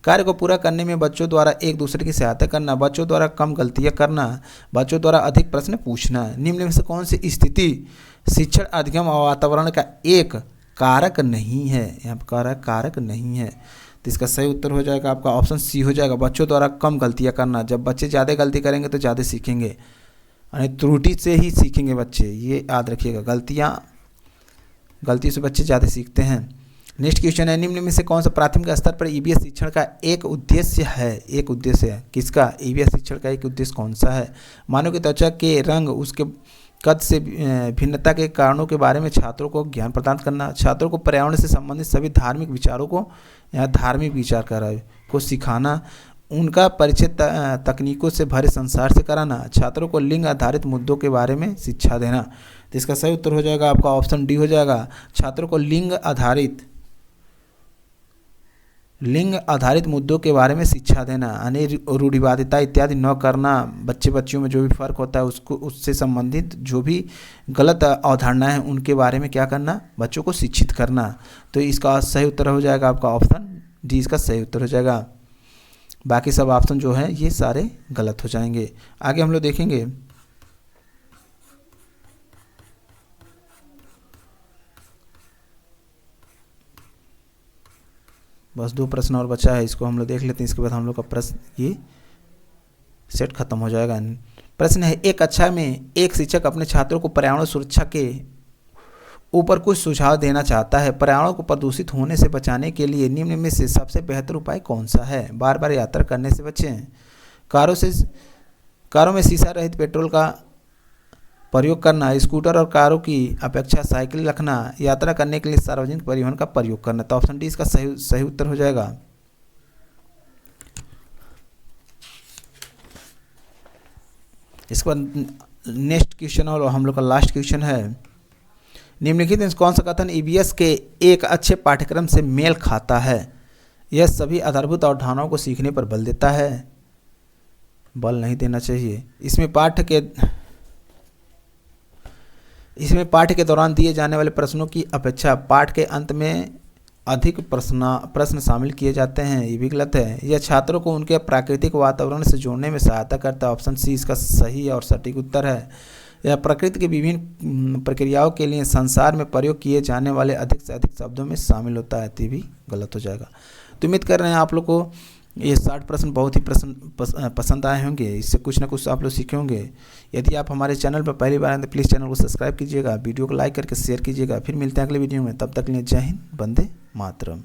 कार्य को पूरा करने में बच्चों द्वारा एक दूसरे की सहायता करना, बच्चों द्वारा कम गलतियां करना, बच्चों द्वारा अधिक प्रश्न पूछना। निम्न में से कौन सी स्थिति शिक्षण अधिगम वातावरण का एक कारक नहीं है? यहाँ पर कारक नहीं है। तो इसका सही उत्तर हो जाएगा आपका ऑप्शन सी हो जाएगा, बच्चों द्वारा कम गलतियाँ करना। जब बच्चे ज़्यादा गलती करेंगे तो ज़्यादा सीखेंगे, यानी त्रुटि से ही सीखेंगे बच्चे, ये याद रखिएगा। गलती से बच्चे ज़्यादा सीखते हैं। नेक्स्ट क्वेश्चन है, निम्न में से कौन सा प्राथमिक स्तर पर ईवीएस शिक्षण का एक उद्देश्य है? एक उद्देश्य है किसका? ईवीएस शिक्षण का एक उद्देश्य कौन सा है? मानव की त्वचा के रंग, उसके कद से भिन्नता के कारणों के बारे में छात्रों को ज्ञान प्रदान करना, छात्रों को पर्यावरण से संबंधित सभी धार्मिक विचारों को या धार्मिक विचार को सिखाना, उनका परिचय तकनीकों से भरे संसार से कराना, छात्रों को लिंग आधारित मुद्दों के बारे में शिक्षा देना। तो इसका सही उत्तर हो जाएगा आपका ऑप्शन डी हो जाएगा, छात्रों को लिंग आधारित मुद्दों के बारे में शिक्षा देना, यानी रूढ़िवादिता इत्यादि न करना। बच्चियों में जो भी फर्क होता है उससे संबंधित जो भी गलत अवधारणाएं हैं उनके बारे में क्या करना, बच्चों को शिक्षित करना। तो इसका सही उत्तर हो जाएगा आपका ऑप्शन डी, इसका सही उत्तर हो जाएगा। बाकी सब ऑप्शन जो है ये सारे गलत हो जाएंगे। आगे हम लोग देखेंगे, बस 2 प्रश्न और बचा है, इसको हम लोग देख लेते हैं। इसके बाद हम लोग का प्रश्न ये सेट खत्म हो जाएगा। प्रश्न है, एक कक्षा में एक शिक्षक अपने छात्रों को पर्यावरण सुरक्षा के ऊपर कुछ सुझाव देना चाहता है। पर्यावरण को प्रदूषित होने से बचाने के लिए निम्न में से सबसे बेहतर उपाय कौन सा है? बार बार यात्रा करने से बचें, कारों में शीशा रहित पेट्रोल का प्रयोग करना, स्कूटर और कारों की अपेक्षा साइकिल रखना, यात्रा करने के लिए सार्वजनिक परिवहन का प्रयोग करना। तो ऑप्शन डी इसका सही उत्तर हो जाएगा। इसके बाद नेक्स्ट क्वेश्चन और हम लोग का लास्ट क्वेश्चन है, निम्नलिखित में कौन सा कथन ईवीएस के एक अच्छे पाठ्यक्रम से मेल खाता है? यह सभी आधारभूत अवधारणाओं को सीखने पर बल देता है, बल नहीं देना चाहिए। इसमें पाठ के दौरान दिए जाने वाले प्रश्नों की अपेक्षा पाठ के अंत में अधिक प्रश्न शामिल किए जाते हैं, ये भी गलत है। यह छात्रों को उनके प्राकृतिक वातावरण से जोड़ने में सहायता करता है। ऑप्शन सी इसका सही और सटीक उत्तर है। यह प्रकृति की विभिन्न प्रक्रियाओं के लिए संसार में प्रयोग किए जाने वाले अधिक से अधिक शब्दों में शामिल होता है, तो भी गलत हो जाएगा। तो उम्मीद कर रहे हैं आप लोग को ये 60 प्रश्न बहुत ही पसंद आए होंगे, इससे कुछ ना कुछ आप लोग सीखे होंगे। यदि आप हमारे चैनल पर पहली बार आए तो प्लीज़ चैनल को सब्सक्राइब कीजिएगा, वीडियो को लाइक करके शेयर कीजिएगा। फिर मिलते हैं अगले वीडियो में, तब तक के लिए जय हिंद, वंदे मातरम।